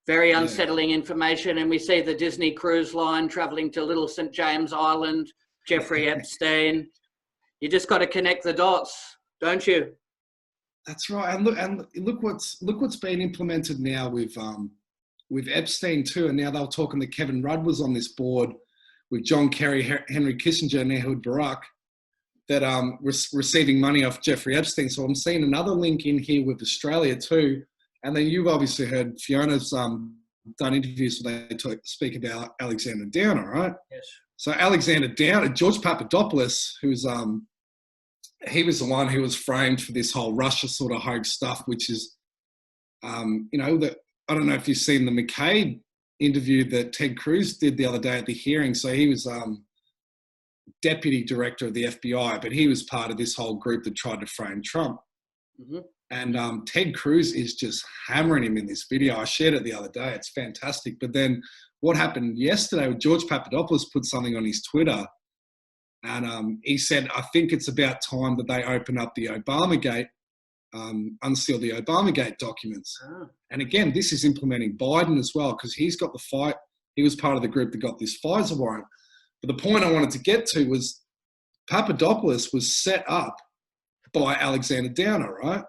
Very unsettling information. And we see the Disney Cruise Line traveling to Little St. James Island, Jeffrey Epstein. You just got to connect the dots, don't you? That's right. And look what's been implemented now with Epstein too, and now they were talking that Kevin Rudd was on this board with John Kerry, Henry Kissinger, and Ehud Barak, that receiving money off Jeffrey Epstein. So I'm seeing another link in here with Australia too. And then you've obviously heard Fiona's done interviews where they speak about Alexander Downer, right? Yes. So Alexander Downer, George Papadopoulos, who's he was the one who was framed for this whole Russia sort of hoax stuff, which is, that I don't know if you've seen the McCabe interview that Ted Cruz did the other day at the hearing. So he was deputy director of the FBI, but he was part of this whole group that tried to frame Trump. Mm-hmm. And Ted Cruz is just hammering him in this video. I shared it the other day. It's fantastic. But then what happened yesterday, George Papadopoulos put something on his Twitter, and he said, I think it's about time that they open up the Obamagate, unseal the Obamagate documents. Oh. And again, this is implementing Biden as well, because he's got the fight. He was part of the group that got this FISA warrant. But the point I wanted to get to was Papadopoulos was set up by Alexander Downer, right?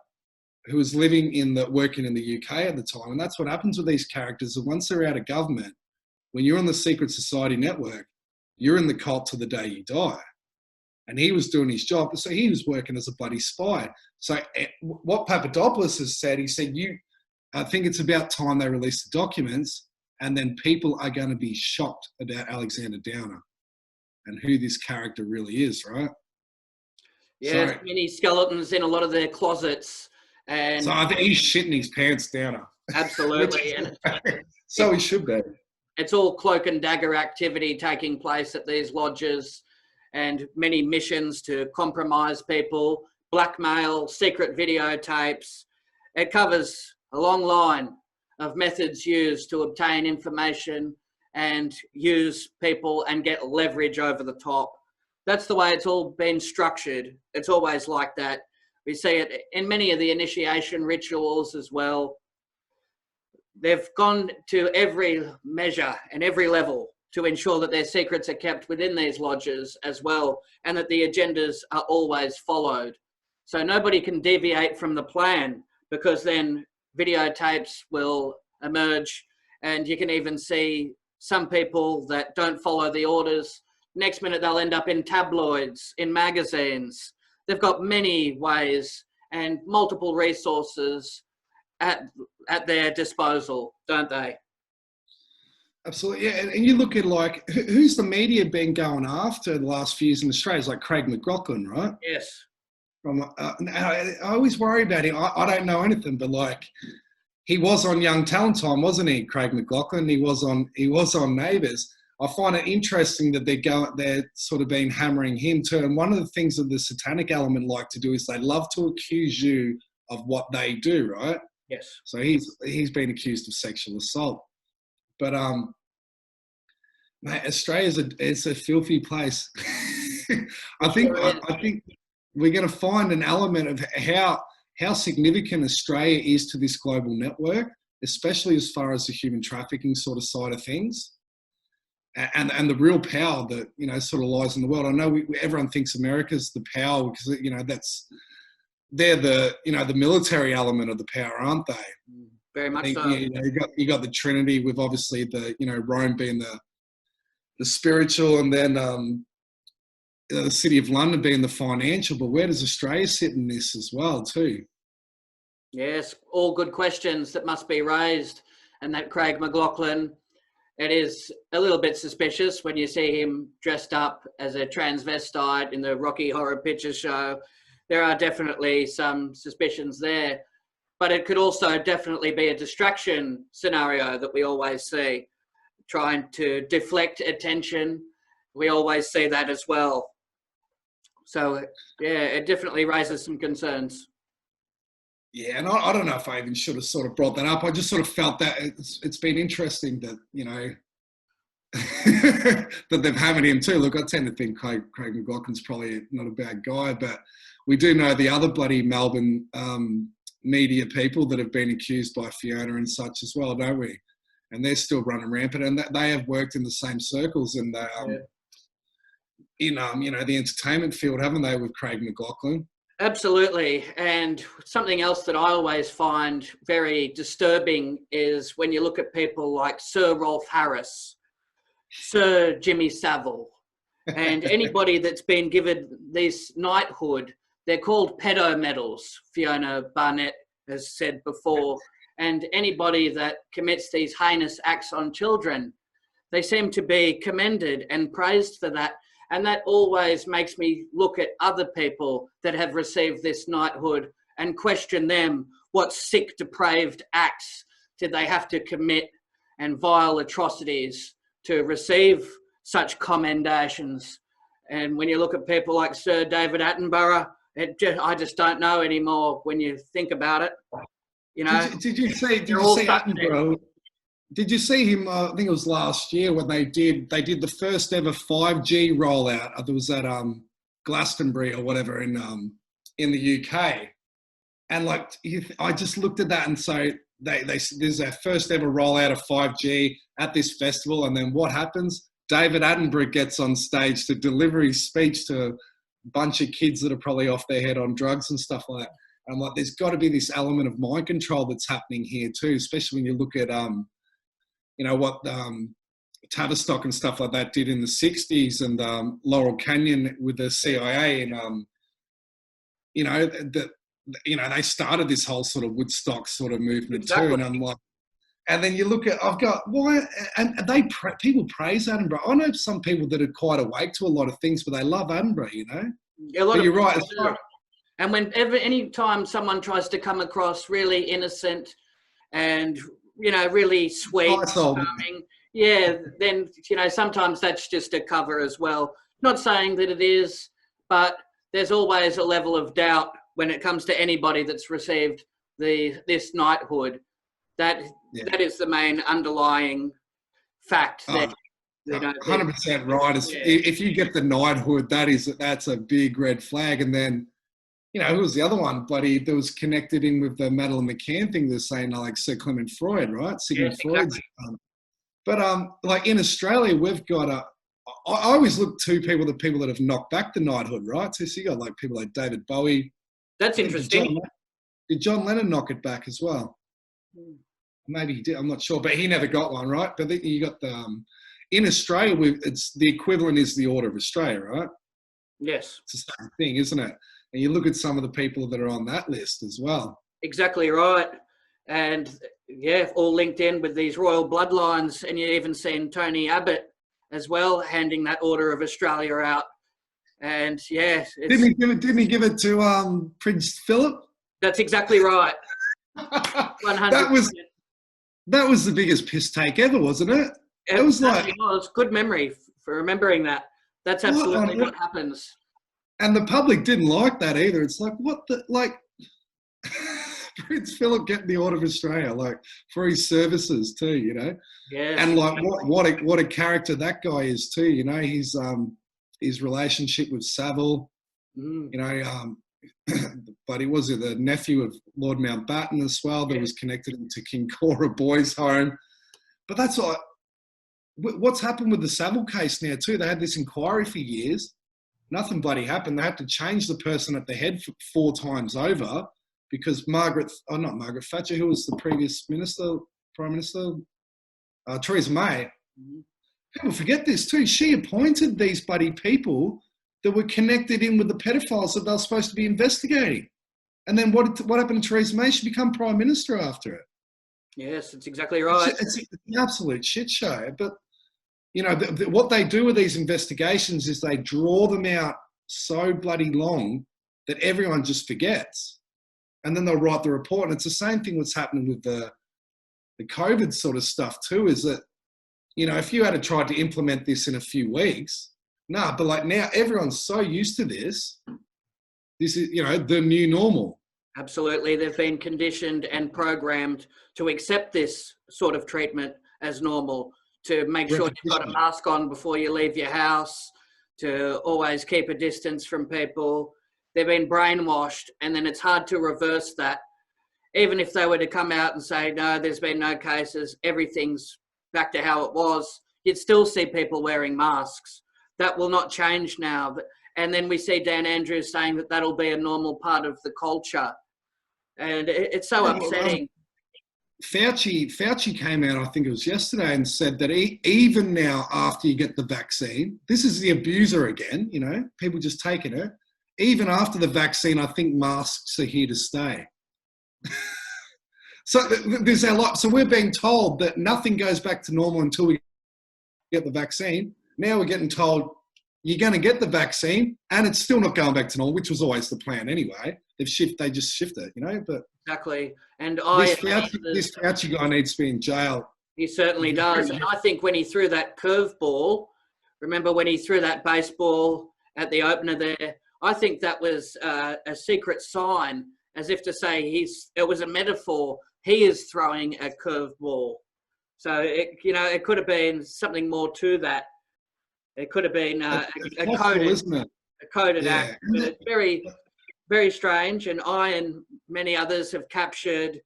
Who was working in the UK at the time. And that's what happens with these characters. That once they're out of government, when you're on the secret society network, you're in the cult to the day you die. And he was doing his job. So he was working as a bloody spy. So what Papadopoulos has said, he said, I think it's about time they release the documents, and then people are going to be shocked about Alexander Downer and who this character really is, right? Yeah, so, many skeletons in a lot of their closets. And so I think he's shitting his pants down. Absolutely. So he should be. It's all cloak and dagger activity taking place at these lodges, and many missions to compromise people, blackmail, secret videotapes. It covers a long line of methods used to obtain information and use people and get leverage over the top. That's the way it's all been structured. It's always like that. We see it in many of the initiation rituals as well. They've gone to every measure and every level to ensure that their secrets are kept within these lodges as well, and that the agendas are always followed. So nobody can deviate from the plan, because then videotapes will emerge, and you can even see some people that don't follow the orders. Next minute, they'll end up in tabloids, in magazines. They've got many ways and multiple resources at their disposal, don't they? Absolutely, yeah. And you look at, like, who's the media been going after the last few years in Australia? It's like Craig McLachlan, right? Yes. I always worry about him. I don't know anything, but like, he was on Young Talent Time, wasn't he, Craig McLachlan? He was on Neighbours. I find it interesting that they're sort of been hammering him too. And one of the things that the satanic element like to do is they love to accuse you of what they do, right? Yes. So he's been accused of sexual assault. But mate, Australia's it's a filthy place. I think we're going to find an element of how significant Australia is to this global network, especially as far as the human trafficking sort of side of things, and the real power that, you know, sort of lies in the world. I know everyone thinks America's the power because, you know, they're the military element of the power, aren't they? Very much so. You know, you got the Trinity, with obviously the, you know, Rome being the spiritual, and then the City of London being the financial. But where does Australia sit in this as well too? Yes, all good questions that must be raised. And that Craig McLachlan, it is a little bit suspicious when you see him dressed up as a transvestite in the Rocky Horror Picture Show. There are definitely some suspicions there. But it could also definitely be a distraction scenario that we always see, trying to deflect attention. We always see that as well. So, yeah, it definitely raises some concerns. Yeah, and I don't know if I even should have sort of brought that up. I just sort of felt that it's been interesting that, you know, that they've hammered him too. Look, I tend to think Craig McLachlan's probably not a bad guy, but we do know the other bloody Melbourne media people that have been accused by Fiona and such as well, don't we? And they're still running rampant, and they have worked in the same circles, and in you know, the entertainment field, haven't they, with Craig McLachlan? Absolutely. And something else that I always find very disturbing is when you look at people like Sir Rolf Harris, Sir Jimmy Savile, and anybody that's been given this knighthood. They're called pedo medals, Fiona Barnett has said before. and anybody that commits these heinous acts on children, they seem to be commended and praised for that. And that always makes me look at other people that have received this knighthood and question them. What sick, depraved acts did they have to commit and vile atrocities to receive such commendations? And when you look at people like Sir David Attenborough, I just don't know anymore when you think about it. You know, did you see Attenborough? Did you see him? I think it was last year when they did the first ever 5G rollout. There was at Glastonbury or whatever in the UK, and like I just looked at that and so there's their first ever rollout of 5G at this festival, and then what happens? David Attenborough gets on stage to deliver his speech to a bunch of kids that are probably off their head on drugs and stuff like that. And I'm like, there's got to be this element of mind control that's happening here too, especially when you look at what Tavistock and stuff like that did in the 60s, and Laurel Canyon with the CIA, and they started this whole sort of Woodstock sort of movement too. And I'm like, and then you look at, people praise Edinburgh. I know some people that are quite awake to a lot of things, but they love Edinburgh, But you're right. And any time someone tries to come across really innocent and really sweet, charming, then sometimes that's just a cover as well. Not saying that it is, but there's always a level of doubt when it comes to anybody that's received this knighthood. That is the main underlying fact. 100% right. If you get the knighthood, that's a big red flag. And then, who was the other one, buddy, that was connected in with the Madeleine McCann thing? They're saying like Sir Clement Freud, right? Sigmund Freud's. Exactly. But like in Australia, we've got I always look to people that have knocked back the knighthood, right? So you got like people like David Bowie. That's interesting. Did John Lennon knock it back as well? Maybe he did. I'm not sure, but he never got one, right? But then you got in Australia, it's the equivalent is the Order of Australia, right? Yes, it's the same thing, isn't it? And you look at some of the people that are on that list as well. Exactly right, and all linked in with these royal bloodlines. And you even seen Tony Abbott as well handing that Order of Australia out. And didn't he give it to Prince Philip? That's exactly right. 100%. That was the biggest piss take ever, wasn't it? It was good memory for remembering that. That's absolutely what happens. And the public didn't like that either. It's like, Prince Philip getting the Order of Australia, like for his services too, Yes. And like what a character that guy is too, his relationship with Savile, but he was the nephew of Lord Mountbatten as well, that was connected to Kincora Boys Home. But that's what's happened with the Savile case now too. They had this inquiry for years. Nothing bloody happened. They had to change the person at the head 4 times over because not Margaret Thatcher, who was the previous Prime Minister, Theresa May. People forget this too. She appointed these bloody people that were connected in with the pedophiles that they were supposed to be investigating. And then what happened to Theresa May? She became Prime Minister after it. Yes, that's exactly right. It's an absolute shit show. But, what they do with these investigations is they draw them out so bloody long that everyone just forgets. And then they'll write the report. And it's the same thing what's happening with the COVID sort of stuff too, is that, if you had tried to implement this in a few weeks, but like now everyone's so used to this. This is, the new normal. Absolutely. They've been conditioned and programmed to accept this sort of treatment as normal, to make sure you've got a mask on before you leave your house, to always keep a distance from people. They've been brainwashed, and then it's hard to reverse that. Even if they were to come out and say, no, there's been no cases, everything's back to how it was, you'd still see people wearing masks. That will not change now. And then we see Dan Andrews saying that that'll be a normal part of the culture. And it's so upsetting. Fauci came out, I think it was yesterday, and said that even now after you get the vaccine, this is the abuser again, people just taking it. Even after the vaccine, I think masks are here to stay. So there's a lot. So we're being told that nothing goes back to normal until we get the vaccine. Now we're getting told you're going to get the vaccine and it's still not going back to normal, which was always the plan anyway. They just shift it, But Exactly. And this Fauci guy needs to be in jail. He certainly does. And I think when he threw that curveball, remember when he threw that baseball at the opener there, I think that was a secret sign, as if to say it was a metaphor. He is throwing a curveball. So, it could have been something more to that. It could have been a coded act. But it's very, very strange. And I and many others have captured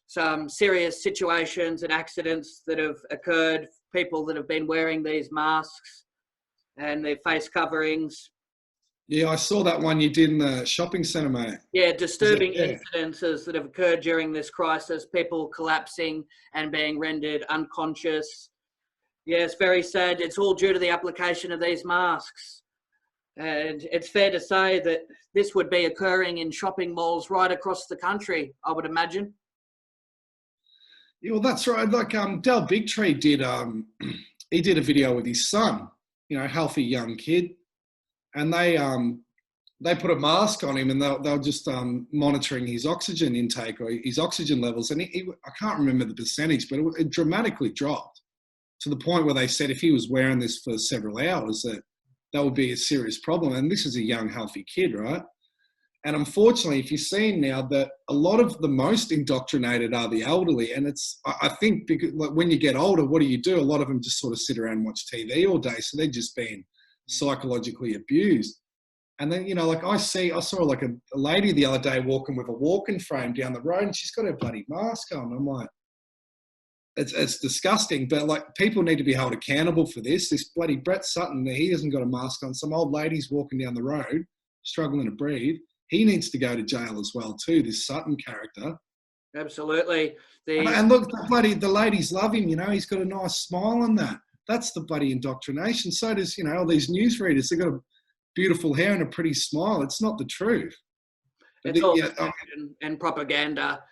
some serious situations and accidents that have occurred, people that have been wearing these masks and their face coverings. Yeah, I saw that one you did in the shopping centre, mate. Yeah, disturbing incidences that have occurred during this crisis, people collapsing and being rendered unconscious. Yeah, it's very sad. It's all due to the application of these masks. And it's fair to say that this would be occurring in shopping malls right across the country, I would imagine. Yeah, well, that's right. Like Del Bigtree did, he did a video with his son, healthy young kid, and they put a mask on him and they were just monitoring his oxygen intake or his oxygen levels, and I can't remember the percentage, but it dramatically dropped to the point where they said if he was wearing this for several hours, that would be a serious problem. And this is a young, healthy kid, right? And unfortunately, if you're seeing now that a lot of the most indoctrinated are the elderly, and I think because when you get older, what do? A lot of them just sort of sit around and watch TV all day. So they're just being psychologically abused. And then, I saw like a lady the other day walking with a walking frame down the road and she's got her bloody mask on. I'm like, it's disgusting, but like people need to be held accountable for this. This bloody Brett Sutton, he hasn't got a mask on. Some old lady's walking down the road, struggling to breathe. He needs to go to jail as well too, this Sutton character. Absolutely. And look, the ladies love him, he's got a nice smile on that. That's the bloody indoctrination. So does, all these newsreaders, they've got a beautiful hair and a pretty smile. It's not the truth. It's all and propaganda.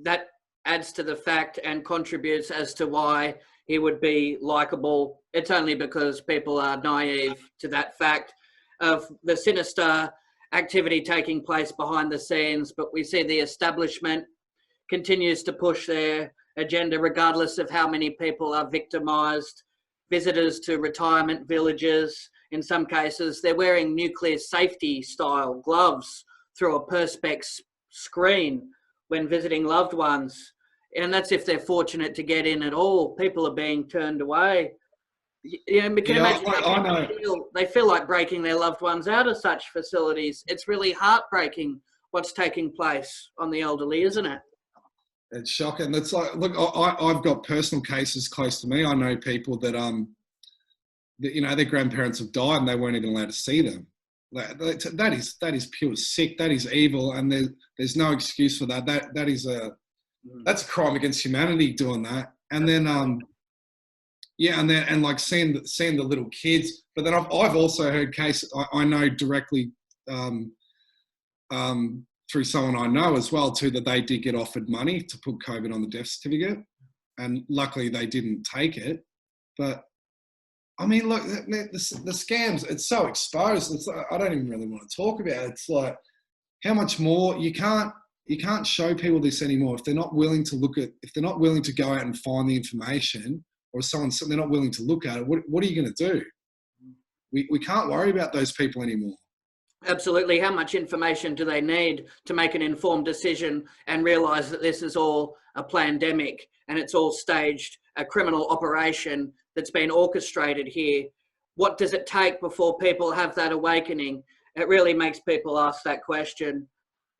That adds to the fact and contributes as to why he would be likable. It's only because people are naive to that fact of the sinister activity taking place behind the scenes, but we see the establishment continues to push their agenda regardless of how many people are victimised. Visitors to retirement villages, in some cases, they're wearing nuclear safety style gloves through a perspex screen when visiting loved ones. And that's if they're fortunate to get in at all. People are being turned away. They feel like breaking their loved ones out of such facilities. It's really heartbreaking what's taking place on the elderly, isn't it? It's shocking. It's like, look, I've got personal cases close to me. I know people that their grandparents have died and they weren't even allowed to see them. That is pure sick. That is evil, and there's no excuse for that. That's a crime against humanity doing that. And then and like seeing the little kids. But then I've also heard cases I know directly through someone I know as well too, that they did get offered money to put COVID on the death certificate, and luckily they didn't take it. But I mean, look, the scams, it's so exposed. It's like, I don't even really want to talk about it. It's like, how much more you can't show people this anymore if they're not willing to if they're not willing to go out and find the information, or they're not willing to look at it. What are you going to do? We can't worry about those people anymore. Absolutely. How much information do they need to make an informed decision and realise that this is all a pandemic and it's all staged, a criminal operation that's been orchestrated here? What does it take before people have that awakening? It really makes people ask that question.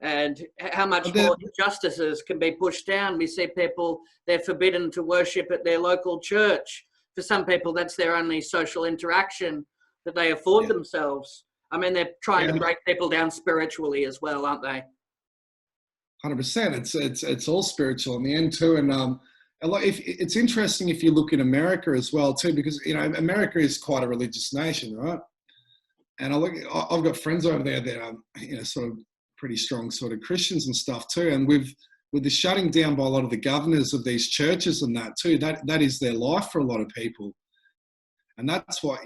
And how much more injustices can be pushed down. We see people, they're forbidden to worship at their local church. For some people, that's their only social interaction that they afford themselves. I mean, they're trying to break people down spiritually as well, aren't they? 100%. It's all spiritual in the end too. And it's interesting if you look in America as well too, because America is quite a religious nation, right? And I've got friends over there that are sort of pretty strong sort of Christians and stuff too. And with the shutting down by a lot of the governors of these churches and that too, that is their life for a lot of people. And that's why,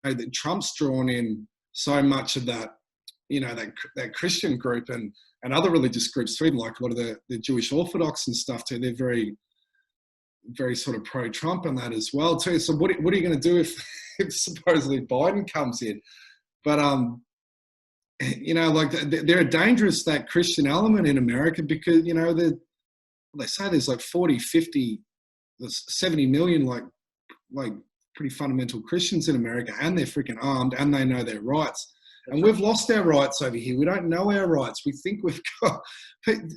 that Trump's drawn in so much of that, that Christian group and other religious groups too, like a lot of the Jewish Orthodox and stuff too. They're very, very sort of pro-Trump and that as well too. So what are you going to do if supposedly Biden comes in? But, like they're a dangerous, that Christian element in America, because, they say there's like 40, 50, 70 million, like pretty fundamental Christians in America, and they're freaking armed and they know their rights. And we've lost our rights over here. We don't know our rights. We think we've got,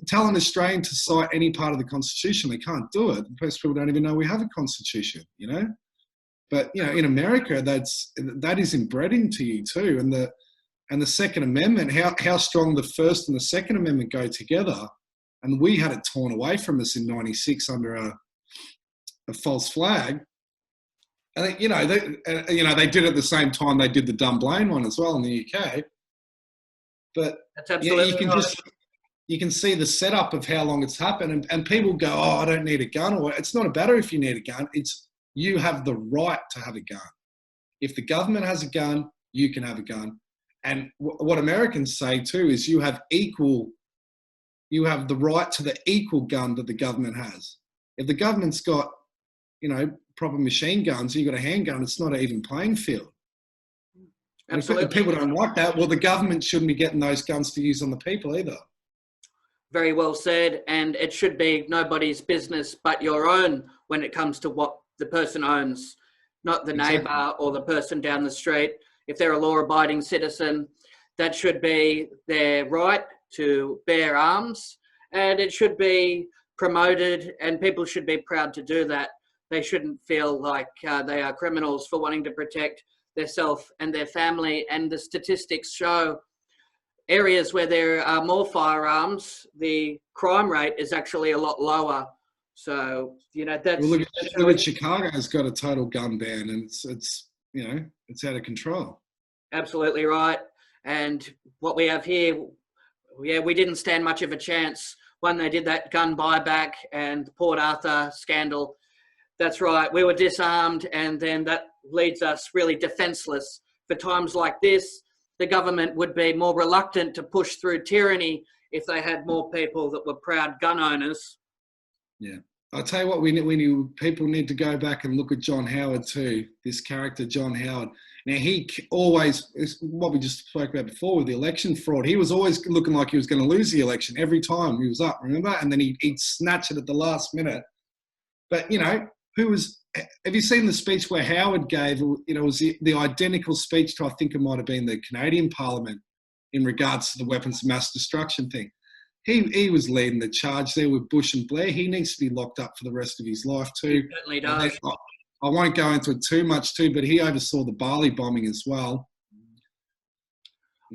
tell an Australian to cite any part of the Constitution. They can't do it. Most people don't even know we have a Constitution, But, in America, that is inbred into you too. And the Second Amendment, how strong the First and the Second Amendment go together. And we had it torn away from us in 96 under a false flag. I think, they did it at the same time they did the Dunblane one as well in the UK. But that's absolutely you can see the setup of how long it's happened. And people go, oh, I don't need a gun. Or it's not a matter if you need a gun. It's you have the right to have a gun. If the government has a gun, you can have a gun. And what Americans say too is you have the right to the equal gun that the government has. If the government's got, proper machine guns, you've got a handgun, it's not an even playing field. Absolutely. And if people don't like that, well, the government shouldn't be getting those guns to use on the people either. Very well said. And it should be nobody's business but your own when it comes to what the person owns, not the neighbour or the person down the street. If they're a law-abiding citizen, that should be their right to bear arms, and it should be promoted, and people should be proud to do that. They shouldn't feel like they are criminals for wanting to protect themselves and their family. And the statistics show areas where there are more firearms, the crime rate is actually a lot lower. So, that's... Well, look at Chicago's got a total gun ban, and it's out of control. Absolutely right. And what we have here, we didn't stand much of a chance when they did that gun buyback and the Port Arthur scandal. That's right. We were disarmed, and then that leaves us really defenseless. For times like this, the government would be more reluctant to push through tyranny if they had more people that were proud gun owners. Yeah. I'll tell you what, people need to go back and look at John Howard too, this character, John Howard. Now, he always, what we just spoke about before with the election fraud, he was always looking like he was going to lose the election every time he was up, remember? And then he'd snatch it at the last minute. But, have you seen the speech where Howard gave, it was the identical speech to, I think it might have been the Canadian Parliament in regards to the weapons of mass destruction thing. He was leading the charge there with Bush and Blair. He needs to be locked up for the rest of his life too. He certainly does. I won't go into it too much too, but he oversaw the Bali bombing as well.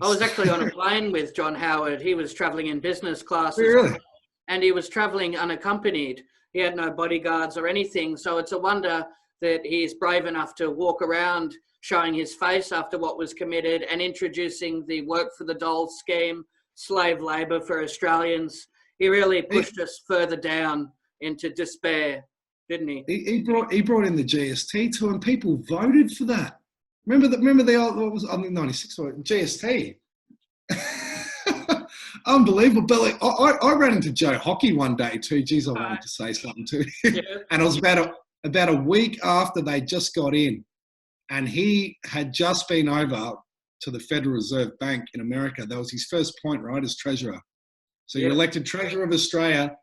I was actually on a plane with John Howard. He was travelling in business class. Really? And he was travelling unaccompanied. He had no bodyguards or anything. So it's a wonder that he's brave enough to walk around showing his face after what was committed and introducing the work for the dole scheme, slave labour for Australians. He really pushed us further down into despair, didn't he? He brought in the GST too, and people voted for that. Remember the old, what was it, I think 96 GST. Unbelievable. But like, I ran into Joe Hockey one day too. Geez, I wanted to say something to him. Yeah. And it was about a week after they just got in, and he had just been over to the Federal Reserve Bank in America. That was his first point, right, as treasurer. So you're elected treasurer of Australia,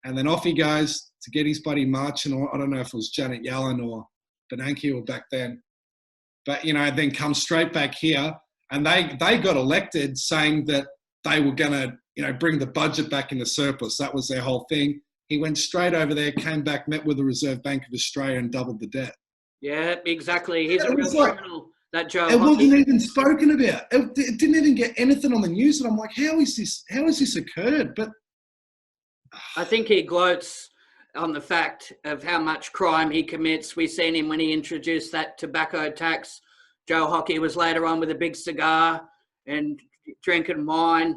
and then off he goes to get his buddy marching, or I don't know if it was Janet Yellen or Bernanke or back then. But, then come straight back here, and they got elected saying that they were going to, bring the budget back into surplus. That was their whole thing. He went straight over there, came back, met with the Reserve Bank of Australia and doubled the debt. Yeah, exactly. He's a real criminal, that Joe It Hockey. wasn't even spoken about. It didn't even get anything on the news. And I'm like, how has this occurred? But I think he gloats on the fact of how much crime he commits. We've seen him when he introduced that tobacco tax. Joe Hockey was later on with a big cigar and drinking wine.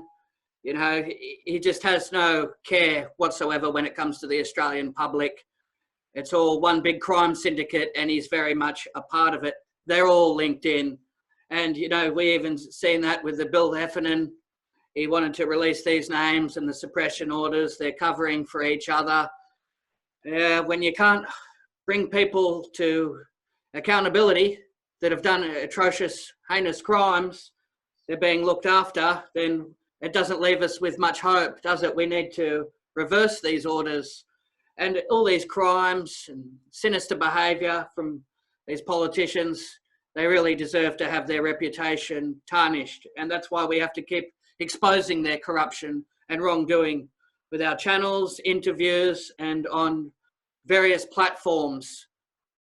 You know, he just has no care whatsoever when it comes to the Australian public. It's all one big crime syndicate, and he's very much a part of it. They're all linked in. And, you know, we even seen that with the Bill Heffernan. He wanted to release these names and the suppression orders. They're covering for each other. When you can't bring people to accountability that have done atrocious, heinous crimes, they're being looked after, then it doesn't leave us with much hope, does it? We need to reverse these orders. And all these crimes and sinister behaviour from these politicians, they really deserve to have their reputation tarnished. And that's why we have to keep exposing their corruption and wrongdoing with our channels, interviews, and on various platforms.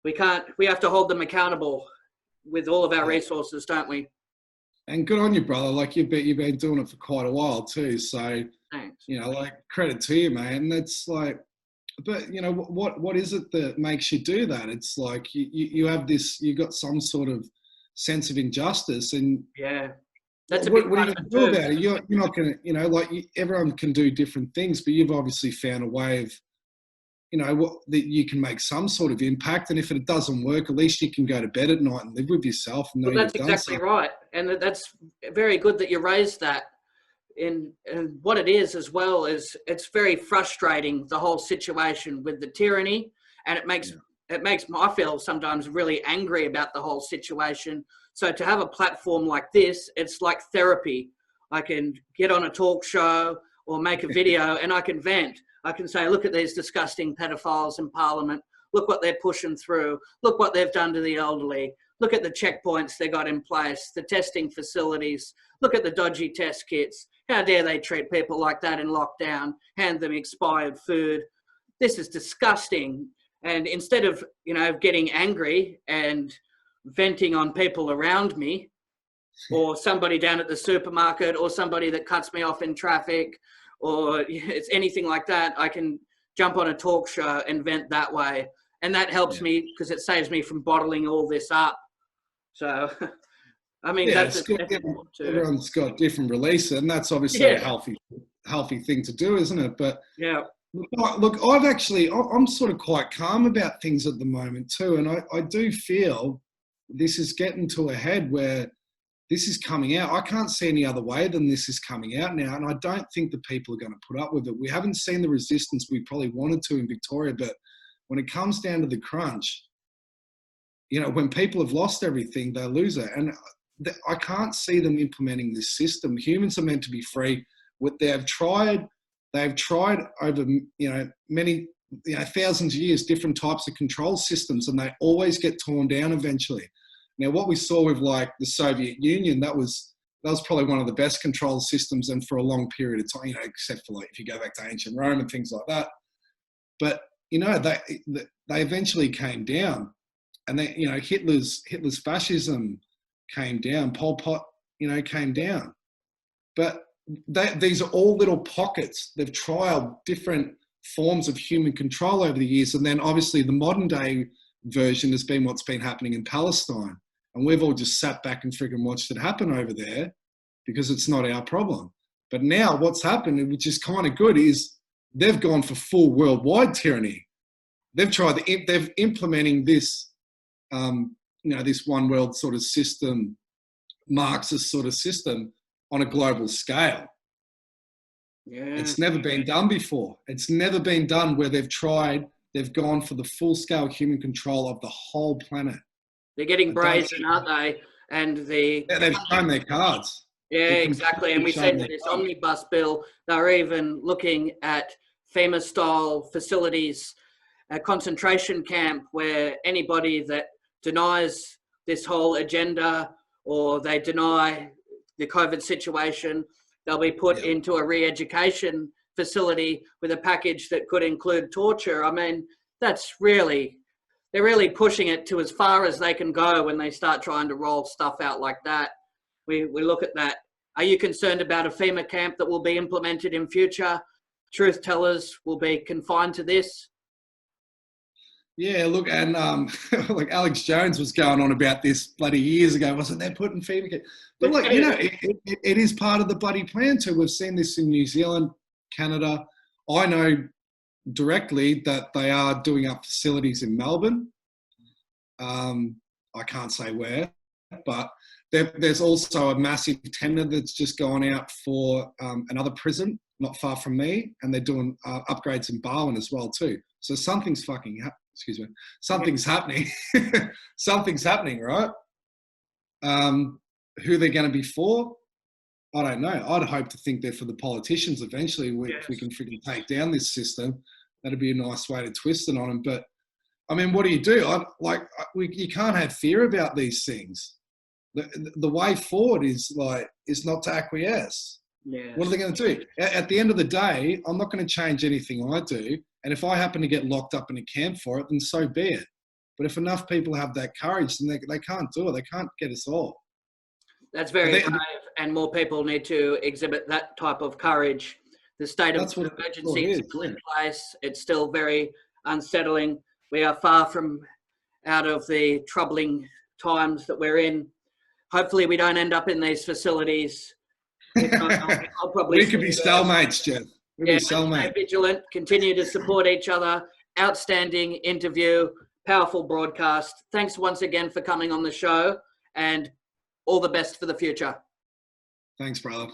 We have to hold them accountable with all of our resources, don't we? And good on you, brother. Like you've been doing it for quite a while too. So, Thanks. you know, like credit to you, man. That's like, but you know, what is it that makes you do that? It's like you have this, you got some sort of sense of injustice, and yeah, that's what are you going to do about it? You're not going to, you know, like everyone can do different things, but you've obviously found a way of, you know, that you can make some sort of impact. And if it doesn't work, at least you can go to bed at night and live with yourself and know well, that's you've done exactly something. right. And that's very good that you raised that. And what it is as well is it's very frustrating, the whole situation with the tyranny. And it makes I feel sometimes really angry about the whole situation. So to have a platform like this, it's like therapy. I can get on a talk show or make a video and I can vent. I can say, look at these disgusting pedophiles in Parliament. Look what they're pushing through. Look what they've done to the elderly. Look at the checkpoints they got in place, the testing facilities. Look at the dodgy test kits. How dare they treat people like that in lockdown, hand them expired food. This is disgusting. And instead of, you know, getting angry and venting on people around me or somebody down at the supermarket or somebody that cuts me off in traffic or it's anything like that, I can jump on a talk show and vent that way. And that helps me because it saves me from bottling all this up. So, I mean, that's good. Everyone's got different releases, and that's obviously a healthy thing to do, isn't it? But look, I'm sort of quite calm about things at the moment too, and I do feel this is getting to a head where this is coming out. I can't see any other way than this is coming out now, and I don't think the people are going to put up with it. We haven't seen the resistance we probably wanted to in Victoria, but when it comes down to the crunch, you know, when people have lost everything, they lose it. And I can't see them implementing this system. Humans are meant to be free. What they've tried over, you know, many, you know, thousands of years, different types of control systems, and they always get torn down eventually. Now, what we saw with like the Soviet Union, that was probably one of the best control systems, and for a long period of time, you know, except for like if you go back to ancient Rome and things like that. But you know, they eventually came down, and they, you know, Hitler's fascism came down, Pol Pot, you know, came down. But these are all little pockets. They've trialed different forms of human control over the years, and then obviously the modern day version has been what's been happening in Palestine. And we've all just sat back and freaking watched it happen over there because it's not our problem. But now what's happened, which is kind of good, is they've gone for full worldwide tyranny. They're implementing this, you know, this one world sort of system, Marxist sort of system on a global scale. Yeah. It's never been done before. It's never been done where they've gone for the full scale human control of the whole planet. They're getting brazen, aren't they? And they've shown their cards. Yeah, exactly. And we said this omnibus bill, they're even looking at famous style facilities, a concentration camp where anybody that denies this whole agenda or they deny the COVID situation, they'll be put into a re-education facility with a package that could include torture. I mean, they're really pushing it to as far as they can go when they start trying to roll stuff out like that. We look at that. Are you concerned about a FEMA camp that will be implemented in future? Truth tellers will be confined to this? Yeah, look, and like Alex Jones was going on about this bloody years ago, wasn't there? Putting FEMA, but look, you know, it is part of the bloody plan too. We've seen this in New Zealand, Canada. I know directly that they are doing up facilities in Melbourne. I can't say where, but there's also a massive tender that's just gone out for another prison not far from me, and they're doing upgrades in Barwon as well too. So something's something's happening. Something's happening, right? Who they're going to be for, I don't know. I'd hope to think they're for the politicians eventually. If we can freaking take down this system, that'd be a nice way to twist it on them. But I mean, what do? You can't have fear about these things. The way forward is not to acquiesce. Yeah. What are they going to do? At the end of the day, I'm not going to change anything I do. And if I happen to get locked up in a camp for it, then so be it. But if enough people have that courage, then they can't do it. They can't get us all. That's very brave, and more people need to exhibit that type of courage. The state of emergency is still in place. It's still very unsettling. We are far from out of the troubling times that we're in. Hopefully we don't end up in these facilities. I'll probably we could be cellmates, Jeff. We'd be cellmates. Stay vigilant, continue to support each other. Outstanding interview, powerful broadcast. Thanks once again for coming on the show, and all the best for the future. Thanks, brother.